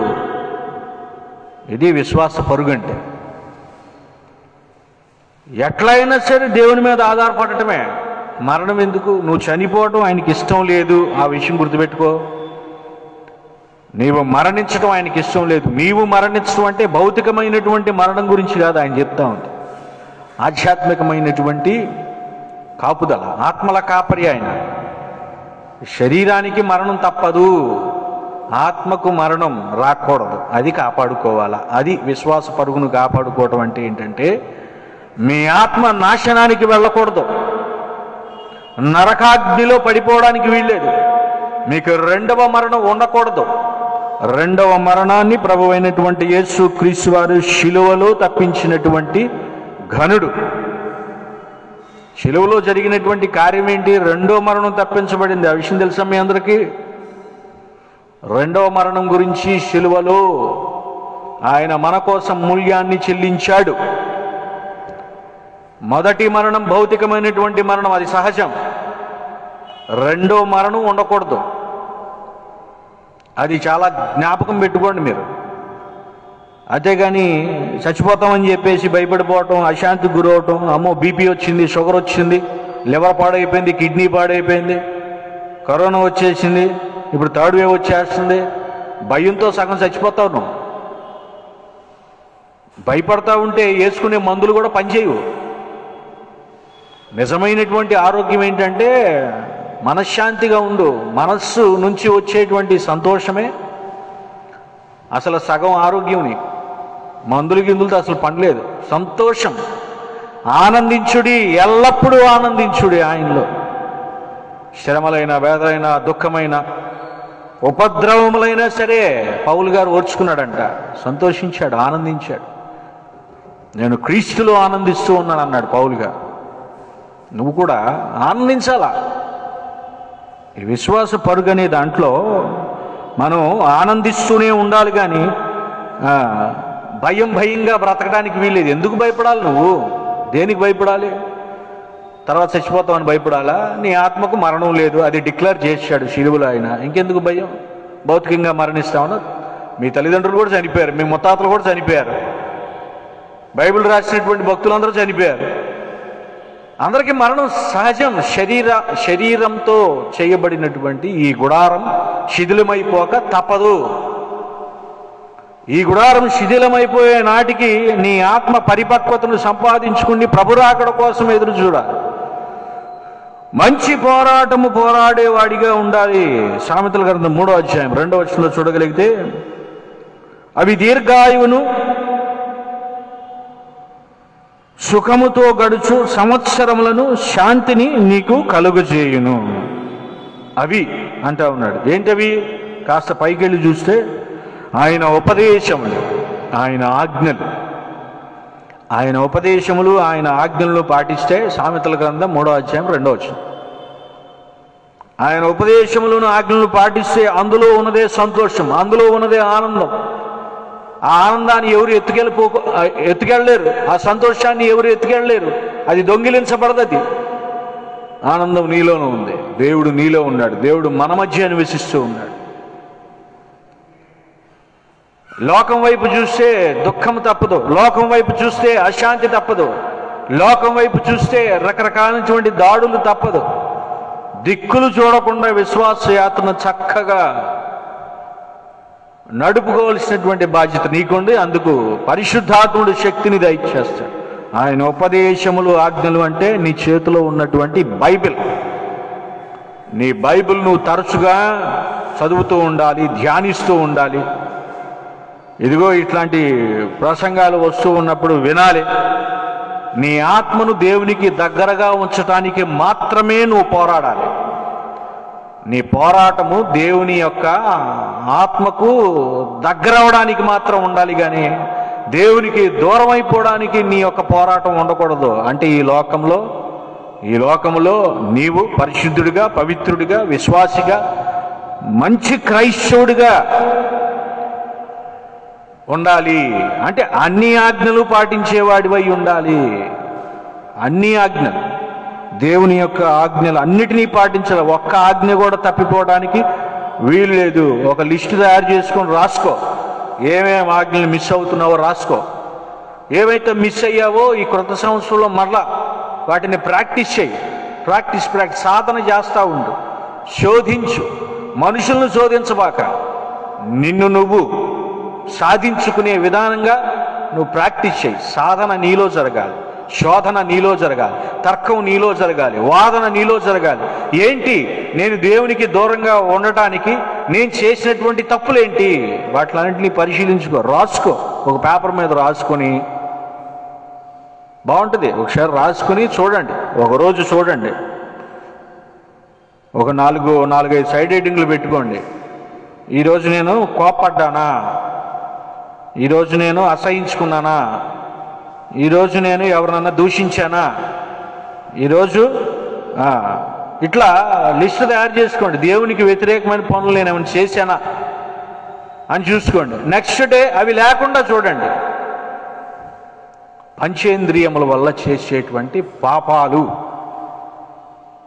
ఇది విశ్వాస పరుగంటే. ఎట్లయినా సరే దేవుని మీద ఆధారపడటమే. మరణం ఎందుకు? నువ్వు చనిపోవటం ఆయనకి ఇష్టం లేదు, ఆ విషయం గుర్తుపెట్టుకో. నీవు మరణించడం ఆయనకి ఇష్టం లేదు. నీవు మరణించడం అంటే భౌతికమైనటువంటి మరణం గురించి కాదు ఆయన చెప్తా ఉంది, ఆధ్యాత్మికమైనటువంటి కాపుదల, ఆత్మల కాపరి ఆయన. శరీరానికి మరణం తప్పదు, ఆత్మకు మరణం రాకూడదు, అది కాపాడుకోవాలా. అది విశ్వాస పరుగును కాపాడుకోవటం అంటే ఏంటంటే, మీ ఆత్మ నాశనానికి వెళ్ళకూడదు, నరకాగ్నిలో పడిపోవడానికి వీల్లేదు, మీకు రెండవ మరణం ఉండకూడదు. రెండవ మరణాన్ని ప్రభువైనటువంటి యేసు క్రీస్తు వారు శిలువలో తప్పించినటువంటి ఘనుడు. శిలువలో జరిగినటువంటి కార్యం ఏంటి? రెండో మరణం తప్పించబడింది. ఆ విషయం తెలుసా మీ అందరికీ? రెండవ మరణం గురించి శిలువలో ఆయన మన కోసం మూల్యాన్ని చెల్లించాడు. మొదటి మరణం భౌతికమైనటువంటి మరణం, అది సహజం. రెండో మరణం ఉండకూడదు. అది చాలా జ్ఞాపకం పెట్టుకోండి మీరు. అంతేగాని చచ్చిపోతామని చెప్పేసి భయపడిపోవటం, అశాంతికి గురవటం, అమ్మో బీపీ వచ్చింది, షుగర్ వచ్చింది, లివర్ పాడైపోయింది, కిడ్నీ పాడైపోయింది, కరోనా వచ్చేసింది, ఇప్పుడు థర్డ్ వేవ్ వచ్చేస్తుంది, భయంతో సగం చచ్చిపోతావు నువ్వు. భయపడతా ఉంటే వేసుకునే మందులు కూడా పనిచేయవు. నిజమైనటువంటి ఆరోగ్యం ఏంటంటే మనశ్శాంతిగా ఉండు. మనస్సు నుంచి వచ్చేటువంటి సంతోషమే అసలు సగం ఆరోగ్యం. నీకు మందులు గిందులతో అసలు పనిలేదు. సంతోషం, ఆనందించుడి, ఎల్లప్పుడూ ఆనందించుడి ఆయనలో. శ్రమలైన, వేదలైన, దుఃఖమైన, ఉపద్రవములైనా సరే పౌలు గారు ఓర్చుకున్నాడంట, సంతోషించాడు, ఆనందించాడు. నేను క్రీస్తులో ఆనందిస్తూ ఉన్నాను అన్నాడు పౌలు గారు. నువ్వు కూడా ఆనందించాలా. ఈ విశ్వాస పరుగు అనే దాంట్లో మనం ఆనందిస్తూనే ఉండాలి, కానీ భయంగా బ్రతకడానికి వీల్లేదు. ఎందుకు భయపడాలి? నువ్వు దేనికి భయపడాలి? తర్వాత చచ్చిపోతామని భయపడాలా? నీ ఆత్మకు మరణం లేదు, అది డిక్లేర్ చేశాడు శిలువలో ఆయన. ఇంకెందుకు భయం? భౌతికంగా మరణిస్తామన్నా? మీ తల్లిదండ్రులు కూడా చనిపోయారు, మీ ముత్తాతలు కూడా చనిపోయారు, బైబిల్ రాసినటువంటి భక్తులందరూ చనిపోయారు. అందరికీ మరణం సహజం. శరీరంతో చేయబడినటువంటి ఈ గుడారం శిథిలమైపోక తప్పదు. ఈ గుడారం శిథిలమైపోయే నాటికి నీ ఆత్మ పరిపక్వతను సంపాదించుకుని ప్రభురాకడ కోసం ఎదురు చూడాలి. మంచి పోరాటము పోరాడేవాడిగా ఉండాలి. సామెతల గ్రంథం 3వ అధ్యాయం 2వ వచనంలో చూడగలిగితే, అవి దీర్ఘాయువును సుఖముతో గడుచు సంవత్సరములను శాంతిని నీకు కలుగజేయును. అవి అంటా ఉన్నాడు. ఏంటవి? కాస్త పైకెళ్ళి చూస్తే ఆయన ఉపదేశములు, ఆయన ఆజ్ఞలు, ఆయన ఉపదేశములు, ఆయన ఆజ్ఞలను పాటిస్తే, సామెతల గ్రంథం 3వ అధ్యాయం 2వ వచనం, ఆయన ఉపదేశములను ఆజ్ఞలను పాటిస్తే అందులో ఉన్నదే సంతోషం, అందులో ఉన్నదే ఆనందం. ఆ ఆనందాన్ని ఎవరు ఎత్తుకెళ్ళలేరు, ఆ సంతోషాన్ని ఎవరు ఎత్తుకెళ్ళలేరు. అది దొంగిలించబడదు. అది ఆనందం నీలోనూ ఉంది. దేవుడు నీలో ఉన్నాడు, దేవుడు మన మధ్య నివసిస్తూ ఉన్నాడు. లోకం వైపు చూస్తే దుఃఖం తప్పదు, లోకం వైపు చూస్తే అశాంతి తప్పదు, లోకం వైపు చూస్తే రకరకాలైనటువంటి దాడులు తప్పదు. దిక్కులు చూడకుండా విశ్వాస యాత్రను చక్కగా నడుపుకోవాల్సినటువంటి బాధ్యత నీకుండి. అందుకు పరిశుద్ధాత్ముడు శక్తిని దయచేస్తాడు. ఆయన ఉపదేశములు, ఆజ్ఞలు అంటే నీ చేతిలో ఉన్నటువంటి బైబిల్. నీ బైబిల్ నువ్వు తరచుగా చదువుతూ ఉండాలి, ధ్యానిస్తూ ఉండాలి. ఇదిగో ఇట్లాంటి ప్రసంగాలు వస్తూ ఉన్నప్పుడు వినాలి. నీ ఆత్మను దేవునికి దగ్గరగా ఉంచటానికి మాత్రమే నువ్వు పోరాడాలి. నీ పోరాటము దేవుని యొక్క ఆత్మకు దగ్గరవడానికి మాత్రం ఉండాలి, కానీ దేవునికి దూరం అయిపోవడానికి నీ యొక్క పోరాటం ఉండకూడదు. అంటే ఈ లోకంలో నీవు పరిశుద్ధుడిగా, పవిత్రుడిగా, విశ్వాసిగా, మంచి క్రైస్తవుడిగా ఉండాలి. అంటే అన్ని ఆజ్ఞలు పాటించేవాడివై ఉండాలి. అన్ని ఆజ్ఞలు, దేవుని యొక్క ఆజ్ఞలు అన్నిటినీ పాటించాలి. ఒక్క ఆజ్ఞ కూడా తప్పిపోవడానికి వీలు లేదు. ఒక లిస్టు తయారు చేసుకొని రాసుకో. ఏమేమి ఆజ్ఞలు మిస్ అవుతున్నావో రాసుకో. ఏవైతే మిస్ అయ్యావో ఈ క్రొత్త సంవత్సరంలో మరలా వాటిని ప్రాక్టీస్ చేయి. ప్రాక్టీస్ సాధన చేస్తూ ఉండు. శోధించు. మనుషులను శోధించబాక. నిన్ను నువ్వు సాధించుకునే విధానంగా నువ్వు ప్రాక్టీస్ చేయి. సాధన నీలో జరగాలి, శోధన నీలో జరగాలి, తర్కం నీలో జరగాలి, వాదన నీలో జరగాలి. ఏంటి నేను దేవునికి దూరంగా ఉండటానికి నేను చేసినటువంటి తప్పులేంటి, వాటిలన్నింటినీ పరిశీలించుకో, రాసుకో. ఒక పేపర్ మీద రాసుకొని, బాగుంటుంది. ఒకసారి రాసుకొని చూడండి, ఒకరోజు చూడండి. ఒక 4-5 సైడ్ హెడ్డింగ్లు పెట్టుకోండి. ఈరోజు నేను కోపడ్డానా, ఈరోజు నేను అసహించుకున్నానా, ఈరోజు నేను ఎవరినన్నా దూషించానా, ఈరోజు ఇట్లా లిస్టు తయారు చేసుకోండి. దేవునికి వ్యతిరేకమైన పనులు నేను ఏమైనా చేశానా అని చూసుకోండి. నెక్స్ట్ డే అవి లేకుండా చూడండి. పంచేంద్రియముల వల్ల చేసేటువంటి పాపాలు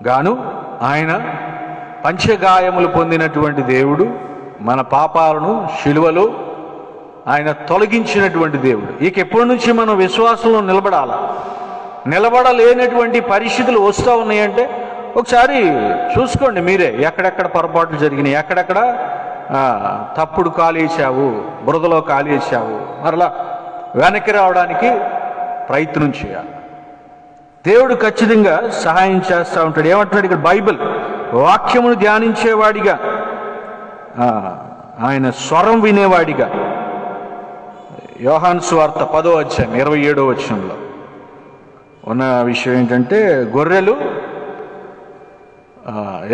గాను ఆయన పంచగాయములు పొందినటువంటి దేవుడు మన పాపాలను శిలువలో ఆయన తొలగించినటువంటి దేవుడు. ఇక ఎప్పటి నుంచి మనం విశ్వాసంలో నిలబడలేనటువంటి పరిస్థితులు వస్తూ ఉన్నాయంటే ఒకసారి చూసుకోండి మీరే. ఎక్కడెక్కడ పొరపాట్లు జరిగినాయి, ఎక్కడెక్కడ తప్పుడు కాలేసావు, బురదలో కాలేసావు, మరలా వెనక్కి రావడానికి ప్రయత్నం చేయాలి. దేవుడు ఖచ్చితంగా సహాయం చేస్తూ ఉంటాడు. ఏమంటున్నాడు ఇక్కడ? బైబిల్ వాక్యమును ధ్యానించేవాడిగా, ఆయన స్వరం వినేవాడిగా. యోహాను సువార్త 10వ అధ్యాయం 27వ వచనంలో ఉన్న విషయం ఏంటంటే, గొర్రెలు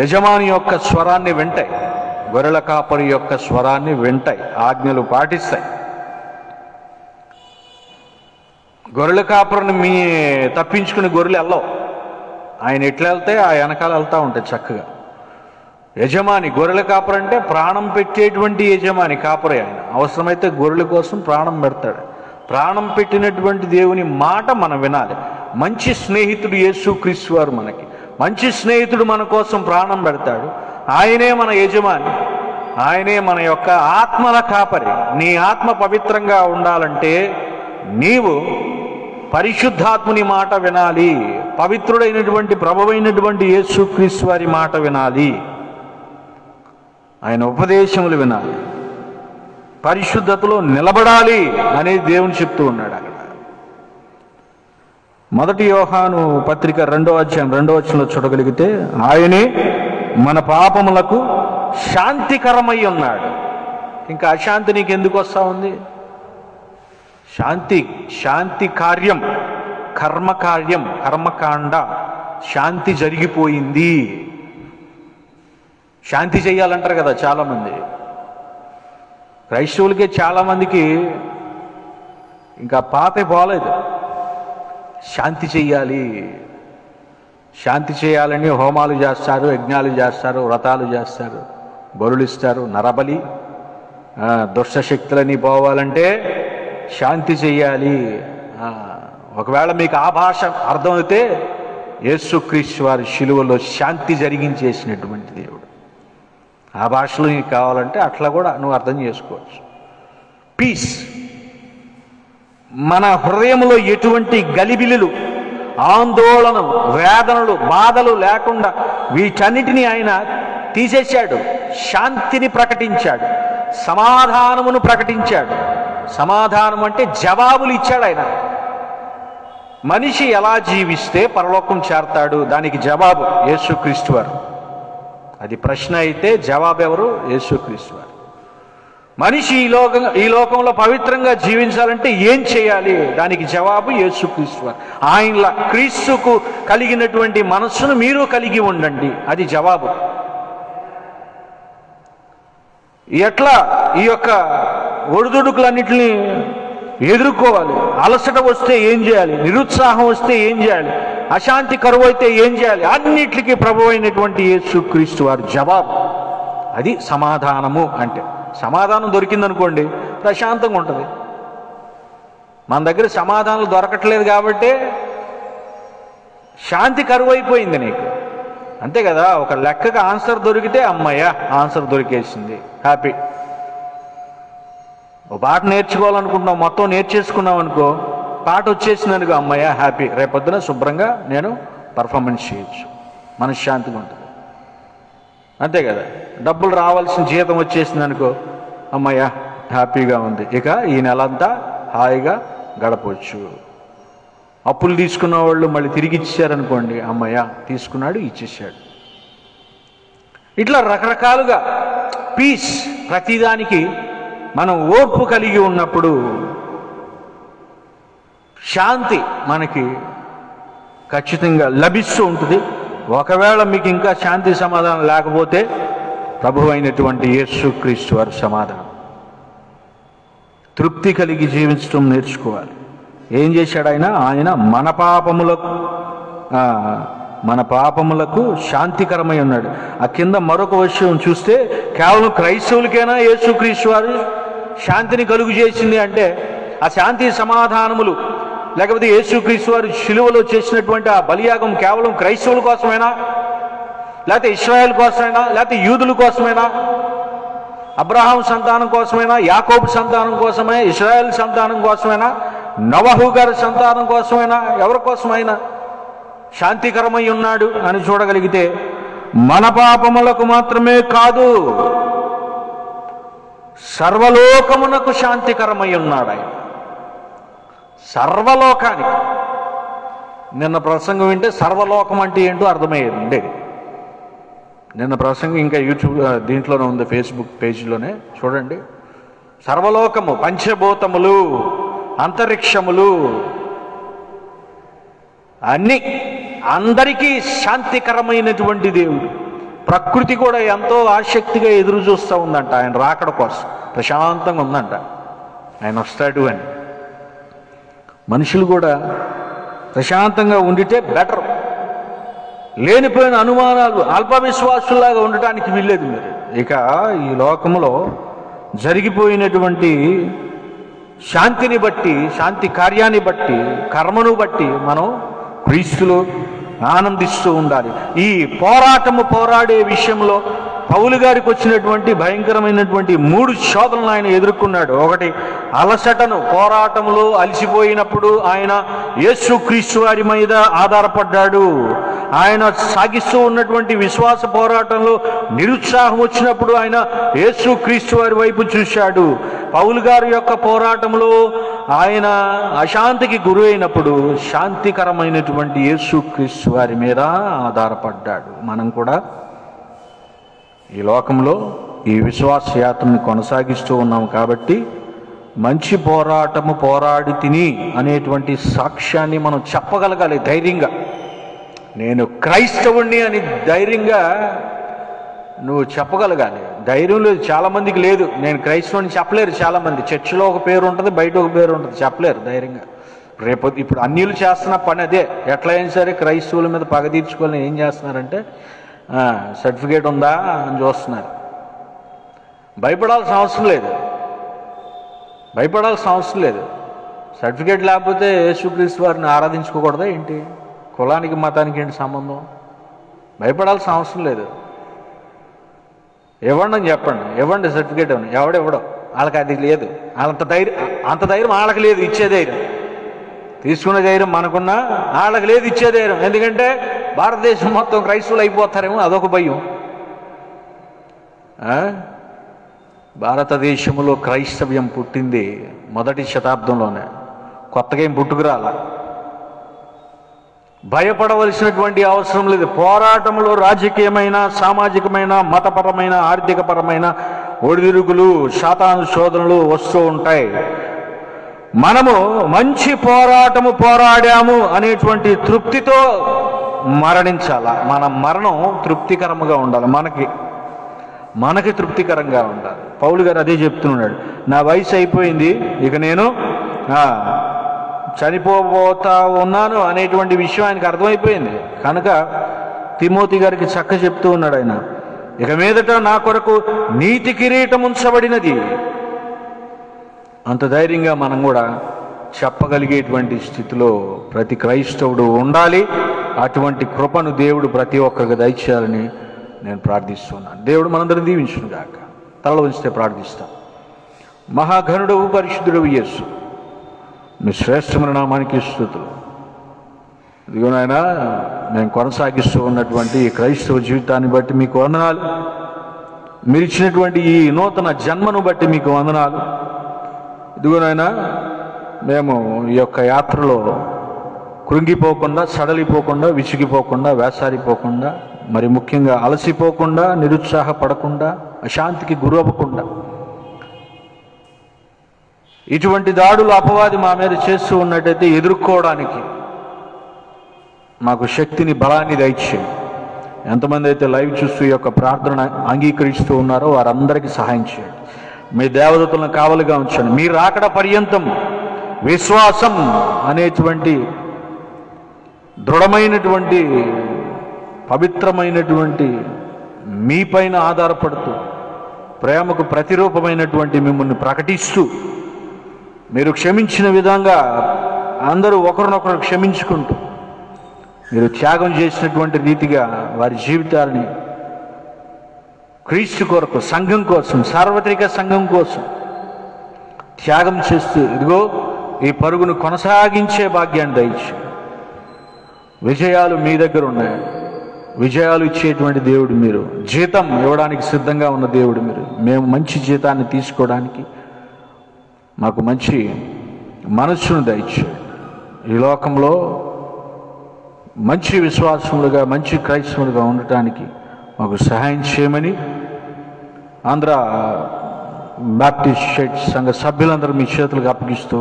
యజమాని యొక్క స్వరాన్ని వింటాయి, గొర్రెల కాపరి యొక్క స్వరాన్ని వింటాయి, ఆజ్ఞలు పాటిస్తాయి. గొర్రెల కాపరిని తప్పించుకుని గొర్రెలు వెళ్ళవు. ఆయన ఎట్లా వెళ్తే ఆ వెనకాల వెళ్తూ ఉంటాయి చక్కగా. యజమాని, గొర్రెల కాపరి అంటే ప్రాణం పెట్టేటువంటి యజమాని, కాపరి. ఆయన అవసరమైతే గొర్రెల కోసం ప్రాణం పెడతాడు. ప్రాణం పెట్టినటువంటి దేవుని మాట మనం వినాలి. మంచి స్నేహితుడు యేసుక్రీస్తు వారు మనకి మంచి స్నేహితుడు, మన కోసం ప్రాణం పెడతాడు. ఆయనే మన యజమాని, ఆయనే మన యొక్క ఆత్మల కాపరి. నీ ఆత్మ పవిత్రంగా ఉండాలంటే నీవు పరిశుద్ధాత్ముని మాట వినాలి, పవిత్రుడైనటువంటి ప్రభువైనటువంటి యేసుక్రీస్తు వారి మాట వినాలి, ఆయన ఉపదేశములు వినాలి, పరిశుద్ధతలో నిలబడాలి అనేది దేవుని చెప్తూ ఉన్నాడు అక్కడ. 1 యోహాను పత్రిక 2వ అధ్యాయం 2వ వచనంలో చూడగలిగితే, ఆయనే మన పాపములకు శాంతికరమై ఉన్నాడు. ఇంకా అశాంతి నీకు ఎందుకు వస్తూ ఉంది? శాంతి కార్యం, కర్మకాండ, శాంతి జరిగిపోయింది. శాంతి చెయ్యాలంటారు కదా చాలామంది క్రైస్తవులకే. చాలామందికి ఇంకా పాతే పోలేదు. శాంతి చెయ్యాలి, శాంతి చేయాలని హోమాలు చేస్తారు, యజ్ఞాలు చేస్తారు, వ్రతాలు చేస్తారు, బలులు ఇస్తారు, నరబలి, దుష్టశక్తులని పోవాలంటే శాంతి చెయ్యాలి. ఒకవేళ మీకు ఆ భాష అర్థమైతే, యేసుక్రీస్తు వారి శిలువలో శాంతి జరిగించేసినటువంటి దేవుడు. ఆ భాషలో నీకు కావాలంటే అట్లా కూడా నువ్వు అర్థం చేసుకోవచ్చు. పీస్. మన హృదయంలో ఎటువంటి గలిబిలులు, ఆందోళన, వేదనలు, బాధలు లేకుండా వీటన్నిటినీ ఆయన తీసేశాడు. శాంతిని ప్రకటించాడు. సమాధానమును ప్రకటించాడు. సమాధానం అంటే జవాబులు ఇచ్చాడు ఆయన. మనిషి ఎలా జీవిస్తే పరలోకం చేరతాడు, దానికి జవాబు యేసుక్రీస్తు వారు. అది ప్రశ్న అయితే జవాబు ఎవరు? యేసుక్రీస్తు వారు. మనిషి ఈ లోకంలో పవిత్రంగా జీవించాలంటే ఏం చేయాలి? దానికి జవాబు యేసుక్రీస్తు వారు. ఆయనలా క్రీస్తుకు కలిగినటువంటి మనస్సును మీరు కలిగి ఉండండి, అది జవాబు. ఎట్లా ఈ యొక్క ఒడిదుడుకులన్నింటినీ ఎదుర్కోవాలి? అలసట వస్తే ఏం చేయాలి? నిరుత్సాహం వస్తే ఏం చేయాలి? అశాంతి కరువు అయితే ఏం చేయాలి? అన్నిటికీ ప్రభు అయినటువంటి యేసుక్రీస్తు వారు జవాబు. అది సమాధానము అంటే. సమాధానం దొరికిందనుకోండి ప్రశాంతంగా ఉంటుంది. మన దగ్గర సమాధానాలు దొరకట్లేదు కాబట్టి శాంతి కరువు అయిపోయింది నీకు, అంతే కదా. ఒక లెక్కకు ఆన్సర్ దొరికితే అమ్మయ్య ఆన్సర్ దొరికేసింది, హ్యాపీ. ఒక పాట నేర్చుకోవాలనుకుంటున్నావు, మొత్తం నేర్చేసుకున్నావు అనుకో, పాట వచ్చేసింది అనుకో, అమ్మయ్య హ్యాపీ. రేపొద్దున శుభ్రంగా నేను పర్ఫార్మెన్స్ చేయొచ్చు, మనశ్శాంతిగా ఉంటుంది, అంతే కదా. డబ్బులు రావాల్సిన జీతం వచ్చేసింది అనుకో, అమ్మయ్య హ్యాపీగా ఉంది, ఇక ఈ నెలంతా హాయిగా గడపవచ్చు. అప్పులు తీసుకున్న వాళ్ళు మళ్ళీ తిరిగి ఇచ్చారనుకోండి, అమ్మయ్య తీసుకున్నాడు ఇచ్చేసాడు. ఇట్లా రకరకాలుగా పీస్. ప్రతిదానికి మనం ఓర్పు కలిగి ఉన్నప్పుడు శాంతి మనకి ఖచ్చితంగా లభిస్తూ ఉంటుంది. ఒకవేళ మీకు ఇంకా శాంతి సమాధానం లేకపోతే ప్రభువు అయినటువంటి యేసుక్రీస్తు వారి సమాధానం. తృప్తి కలిగి జీవించడం నేర్చుకోవాలి. ఏం చేశాడు ఆయన? ఆయన మన పాపములకు శాంతికరమై ఉన్నాడు. ఆ కింద మరొక విషయం చూస్తే, కేవలం క్రైస్తవులకైనా యేసుక్రీస్తు వారు శాంతిని కలుగు చేసింది అంటే, ఆ శాంతి సమాధానములు లేకపోతే యేసుక్రీస్తు వారు శిలువలో చేసినటువంటి ఆ బలియాగం కేవలం క్రైస్తవుల కోసమైనా, లేకపోతే ఇశ్రాయేల్ కోసమైనా, లేకపోతే యూదుల కోసమైనా, అబ్రహాం సంతానం కోసమైనా, యాకోబు సంతానం కోసమైనా, ఇశ్రాయేల్ సంతానం కోసమైనా, నోవహు గారి సంతానం కోసమైనా, ఎవరి కోసమైనా శాంతికరమై ఉన్నాడు అని చూడగలిగితే, మన పాపములకు మాత్రమే కాదు సర్వలోకమునకు శాంతికరమై ఉన్నాడు ఆయన. సర్వలోకానికి. నిన్న ప్రసంగం వింటే సర్వలోకం అంటే ఏంటో అర్థమయ్యేది ఉండేది. నిన్న ప్రసంగం ఇంకా యూట్యూబ్ దీంట్లోనే ఉంది, ఫేస్బుక్ పేజీలోనే చూడండి. సర్వలోకము, పంచభూతములు, అంతరిక్షములు, అన్నీ, అందరికీ శాంతికరమైనటువంటి దేవుడు. ప్రకృతి కూడా ఎంతో ఆసక్తిగా ఎదురు చూస్తూ ఉందంట ఆయన రాకడ కోసం. ప్రశాంతంగా ఉందంట ఆయన వస్తాడు అని. మనుషులు కూడా ప్రశాంతంగా ఉండితే బెటర్. లేనిపోయిన అనుమానాలు, అల్పవిశ్వాసులాగా ఉండటానికి వీల్లేదు మీరు. ఇక ఈ లోకంలో జరిగిపోయినటువంటి శాంతిని బట్టి, శాంతి కార్యాన్ని బట్టి, కర్మను బట్టి మనం క్రీస్తులో ఆనందిస్తూ ఉండాలి. ఈ పోరాడే విషయంలో పౌలు గారికి వచ్చినటువంటి భయంకరమైనటువంటి 3 శోధనలు ఆయన ఎదుర్కొన్నాడు. ఒకటి, అలసటను. పోరాటంలో అలసిపోయినప్పుడు ఆయన యేసుక్రీస్తు వారి మీద ఆధారపడ్డాడు. ఆయన సాగిస్తూ ఉన్నటువంటి విశ్వాస పోరాటంలో నిరుత్సాహం వచ్చినప్పుడు ఆయన యేసుక్రీస్తు వారి వైపు చూశాడు. పౌలు గారి యొక్క పోరాటంలో ఆయన అశాంతికి గురి అయినప్పుడు శాంతికరమైనటువంటి యేసుక్రీస్తు వారి మీద ఆధారపడ్డాడు. మనం కూడా ఈ లోకంలో ఈ విశ్వాస యాత్రను కొనసాగిస్తూ ఉన్నాం కాబట్టి మంచి పోరాటము పోరాడి తిని అనేటువంటి సాక్ష్యాన్ని మనం చెప్పగలగాలి ధైర్యంగా. నేను క్రైస్తవుణ్ణి అని ధైర్యంగా నువ్వు చెప్పగలగాలి. ధైర్యం లేదు, చాలామందికి లేదు. నేను క్రైస్తవుని చెప్పలేరు చాలామంది. చర్చిలో ఒక పేరు ఉంటుంది, బయట ఒక పేరు ఉంటుంది, చెప్పలేరు ధైర్యంగా. ఇప్పుడు అన్యులు చేస్తున్న పని అదే. ఎట్లా అయినా సరే క్రైస్తవుల మీద పగ తీర్చుకోవాలని ఏం చేస్తున్నారంటే, సర్టిఫికేట్ ఉందా అని చూస్తున్నారు. భయపడాల్సిన అవసరం లేదు, భయపడాల్సిన అవసరం లేదు. సర్టిఫికేట్ లేకపోతే యేసుక్రీస్తు వారిని ఆరాధించుకోకూడదా ఏంటి? కులానికి మతానికి ఏంటి సంబంధం? భయపడాల్సిన అవసరం లేదు. ఇవ్వండి అని చెప్పండి, ఇవ్వండి సర్టిఫికేట్ ఇవ్వండి. ఎవడెవడో వాళ్ళకి అది లేదు. అంత ధైర్యం వాళ్ళకి లేదు, ఇచ్చే ధైర్యం. తీసుకునే ధైర్యం మనకున్నా వాళ్ళకి లేదు, ఇచ్చే ధైర్యం. ఎందుకంటే భారతదేశం మొత్తం క్రైస్తవులు అయిపోతారేమో, అదొక భయం. భారతదేశంలో క్రైస్తవ్యం పుట్టింది మొదటి శతాబ్దంలోనే, కొత్తగా ఏం పుట్టుకురాల. భయపడవలసినటువంటి అవసరం లేదు. పోరాటంలో రాజకీయమైన, సామాజికమైన, మతపరమైన, ఆర్థికపరమైన ఒడిదుడుకులు, శాతాను శోధనలు వస్తూ ఉంటాయి. మనము మంచి పోరాటము పోరాడాము అనేటువంటి తృప్తితో మరణించాల. మన మరణం తృప్తికరంగా ఉండాలి, మనకి తృప్తికరంగా ఉండాలి. పౌలు గారు అదే చెప్తున్నాడు. నా వయసు అయిపోయింది, ఇక నేను చనిపోబోతా ఉన్నాను అనేటువంటి విషయం ఆయనకు అర్థమైపోయింది. కనుక తిమోతి గారికి చక్క చెప్తూ ఉన్నాడు ఆయన, ఇక మీదట నా కొరకు నీతి కిరీటం ఉంచబడినది. అంత ధైర్యంగా మనం కూడా చెప్పగలిగేటువంటి స్థితిలో ప్రతి క్రైస్తవుడు ఉండాలి. అటువంటి కృపను దేవుడు ప్రతి ఒక్కరికి దయచేయాలని నేను ప్రార్థిస్తున్నాను. దేవుడు మనందరిని దీవించును గాక. తలలో ఉంచితే ప్రార్థిస్తాం. మహాఘనుడవు పరిశుద్ధుడవు యేసు, మీ శ్రేష్టమైన నామానికి స్తుతులు. ఇదిగో నాయనా, మేము కొనసాగిస్తూ ఉన్నటువంటి ఈ క్రైస్తవ జీవితాన్ని బట్టి మీకు వందనాలు. మీరు ఇచ్చినటువంటి ఈ నూతన జన్మను బట్టి మీకు వందనాలు. ఇదిగో నాయనా, మేము ఈ యొక్క యాత్రలో కృంగిపోకుండా, సడలిపోకుండా, విసిగిపోకుండా, వేసారిపోకుండా, మరి ముఖ్యంగా అలసిపోకుండా, నిరుత్సాహపడకుండా, అశాంతికి గురవ్వకుండా, ఇటువంటి దాడులు అపవాది మా మీద చేస్తూ ఉన్నట్టయితే ఎదుర్కోవడానికి మాకు శక్తిని, బలాన్ని దయచేయండి. ఎంతమంది అయితే లైవ్ చూస్తూ ఈ యొక్క ప్రార్థన అంగీకరిస్తూ ఉన్నారో వారందరికీ సహాయం చేయండి. మీ దేవదూతలను కావలిగా ఉంచండి. మీరు రాకడ పర్యంతం విశ్వాసం అనేటువంటి దృఢమైనటువంటి, పవిత్రమైనటువంటి మీపైన ఆధారపడుతూ, ప్రేమకు ప్రతిరూపమైనటువంటి మిమ్మల్ని ప్రకటిస్తూ, మీరు క్షమించిన విధంగా అందరూ ఒకరినొకరు క్షమించుకుంటూ, మీరు త్యాగం చేసినటువంటి రీతిగా వారి జీవితాలని క్రీస్తు కొరకు, సంఘం కోసం, సార్వత్రిక సంఘం కోసం త్యాగం చేస్తూ ఇదిగో ఈ పరుగును కొనసాగించే భాగ్యాన్ని దయచేయండి. విజయాలు మీ దగ్గర ఉన్నాయి. విజయాలు ఇచ్చేటువంటి దేవుడు మీరు, జీతం ఇవ్వడానికి సిద్ధంగా ఉన్న దేవుడు మీరు. మేము మంచి జీతాన్ని తీసుకోవడానికి మాకు మంచి మనస్సును దయచేయండి. ఈ లోకంలో మంచి విశ్వాసములుగా, మంచి క్రైస్తవులుగా ఉండటానికి మాకు సహాయం చేయమని ఆంధ్ర బాప్టిస్ట్ చర్చ్ సంఘ సభ్యులందరూ మీ చేతులకు అప్పగిస్తూ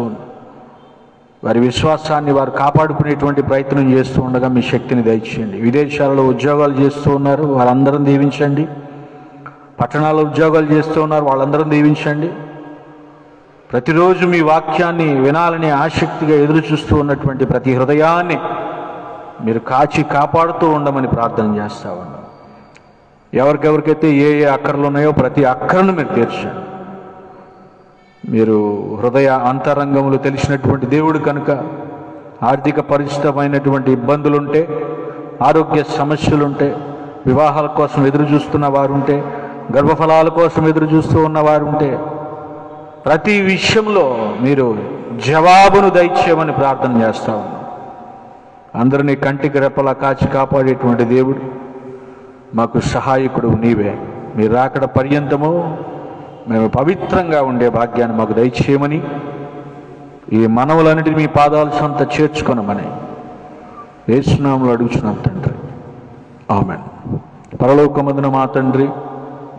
వారి విశ్వాసాన్ని వారు కాపాడుకునేటువంటి ప్రయత్నం చేస్తూ ఉండగా మీ శక్తిని దయచేయండి. విదేశాలలో ఉద్యోగాలు చేస్తూ ఉన్నారు, వారందరం దీవించండి. పట్టణాల్లో ఉద్యోగాలు చేస్తూ ఉన్నారు, వాళ్ళందరం దీవించండి. ప్రతిరోజు మీ వాక్యాన్ని వినాలని ఆసక్తిగా ఎదురు చూస్తూ ఉన్నటువంటి ప్రతి హృదయాన్ని మీరు కాచి కాపాడుతూ ఉండమని ప్రార్థన చేస్తూ ఉన్నాం. ఎవరికెవరికైతే ఏ ఏ అక్కర్లు ఉన్నాయో ప్రతి అక్కరను మీరు తీర్చండి. మీరు హృదయ అంతరంగములు తెలిసినటువంటి దేవుడు కనుక ఆర్థిక పరిస్థితమైనటువంటి ఇబ్బందులుంటే, ఆరోగ్య సమస్యలుంటే, వివాహాల కోసం ఎదురు చూస్తున్న వారుంటే, గర్భఫలాల కోసం ఎదురు చూస్తూ ఉన్నవారుంటే, ప్రతి విషయంలో మీరు జవాబును దయచేయమని ప్రార్థన చేస్తా ఉన్నాం. అందరినీ కంటికి రెప్పలా కాచి కాపాడేటువంటి దేవుడు, మాకు సహాయకుడు నీవే. మీరు రాకడ పర్యంతము మేము పవిత్రంగా ఉండే భాగ్యాన్ని మాకు దయచేయమని, ఈ మనవులన్నిటిని మీ పాదాల సొంత చేర్చుకొనమని యేసు నామములో అడుగుచున్నాం తండ్రి, ఆమేన్. పరలోకమందున మా తండ్రి,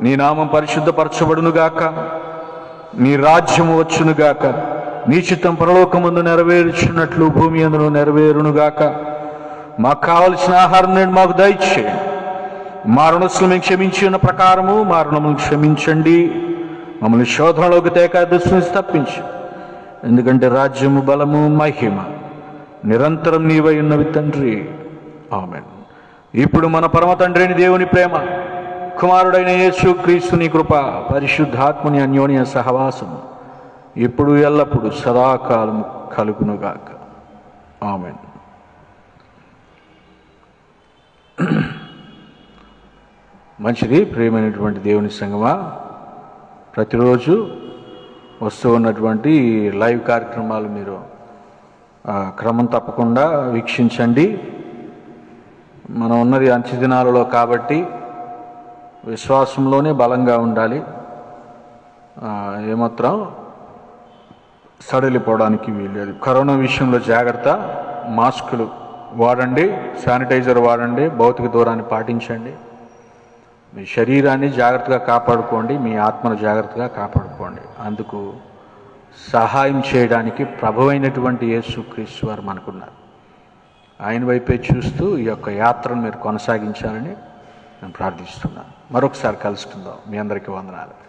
నీ నామం పరిశుద్ధపరచబడునుగాక, నీ రాజ్యము వచ్చునుగాక, నీ చిత్తం పరలోకమందు నెరవేర్చున్నట్లు భూమి అందును నెరవేరునుగాక. మాకు కావలసిన ఆహారం నేడు మాకు దయచేయండి. మా రుణస్తులు మేము క్షమించి ఉన్న ప్రకారము మా రుణములు క్షమించండి. మమ్మల్ని శోధనలోకి తేక దుష్టుని తప్పించు. ఎందుకంటే రాజ్యము, బలము, మహిమ నిరంతరం నీవై ఉన్నవి తండ్రి, ఆమేన్. ఇప్పుడు మన పరమ తండ్రి అయిన దేవుని ప్రేమ, కుమారుడైన యేసు క్రీస్తుని కృప, పరిశుద్ధాత్మని అన్యోన్య సహవాసము ఇప్పుడు ఎల్లప్పుడు సదాకాలము కలుగునుగాక, ఆమేన్. మంచిది. ప్రియమైనటువంటి దేవుని సంగమా, ప్రతిరోజు వస్తూ ఉన్నటువంటి లైవ్ కార్యక్రమాలు మీరు క్రమం తప్పకుండా వీక్షించండి. మనం ఉన్నది అంచె దినాలలో కాబట్టి విశ్వాసంలోనే బలంగా ఉండాలి. ఏమాత్రం సడలిపోవడానికి వీల్లేదు. కరోనా విషయంలో జాగ్రత్త, మాస్కులు వాడండి, శానిటైజర్ వాడండి, భౌతిక దూరాన్ని పాటించండి. మీ శరీరాన్ని జాగ్రత్తగా కాపాడుకోండి, మీ ఆత్మను జాగ్రత్తగా కాపాడుకోండి. అందుకు సహాయం చేయడానికి ప్రభువైనటువంటి యేసుక్రీస్తు వారు మనకున్నారు. ఆయన వైపే చూస్తూ ఈ యొక్క యాత్రను మీరు కొనసాగించాలని నేను ప్రార్థిస్తున్నాను. మరొకసారి కలుసుకుందాం. మీ అందరికీ వందనాలు.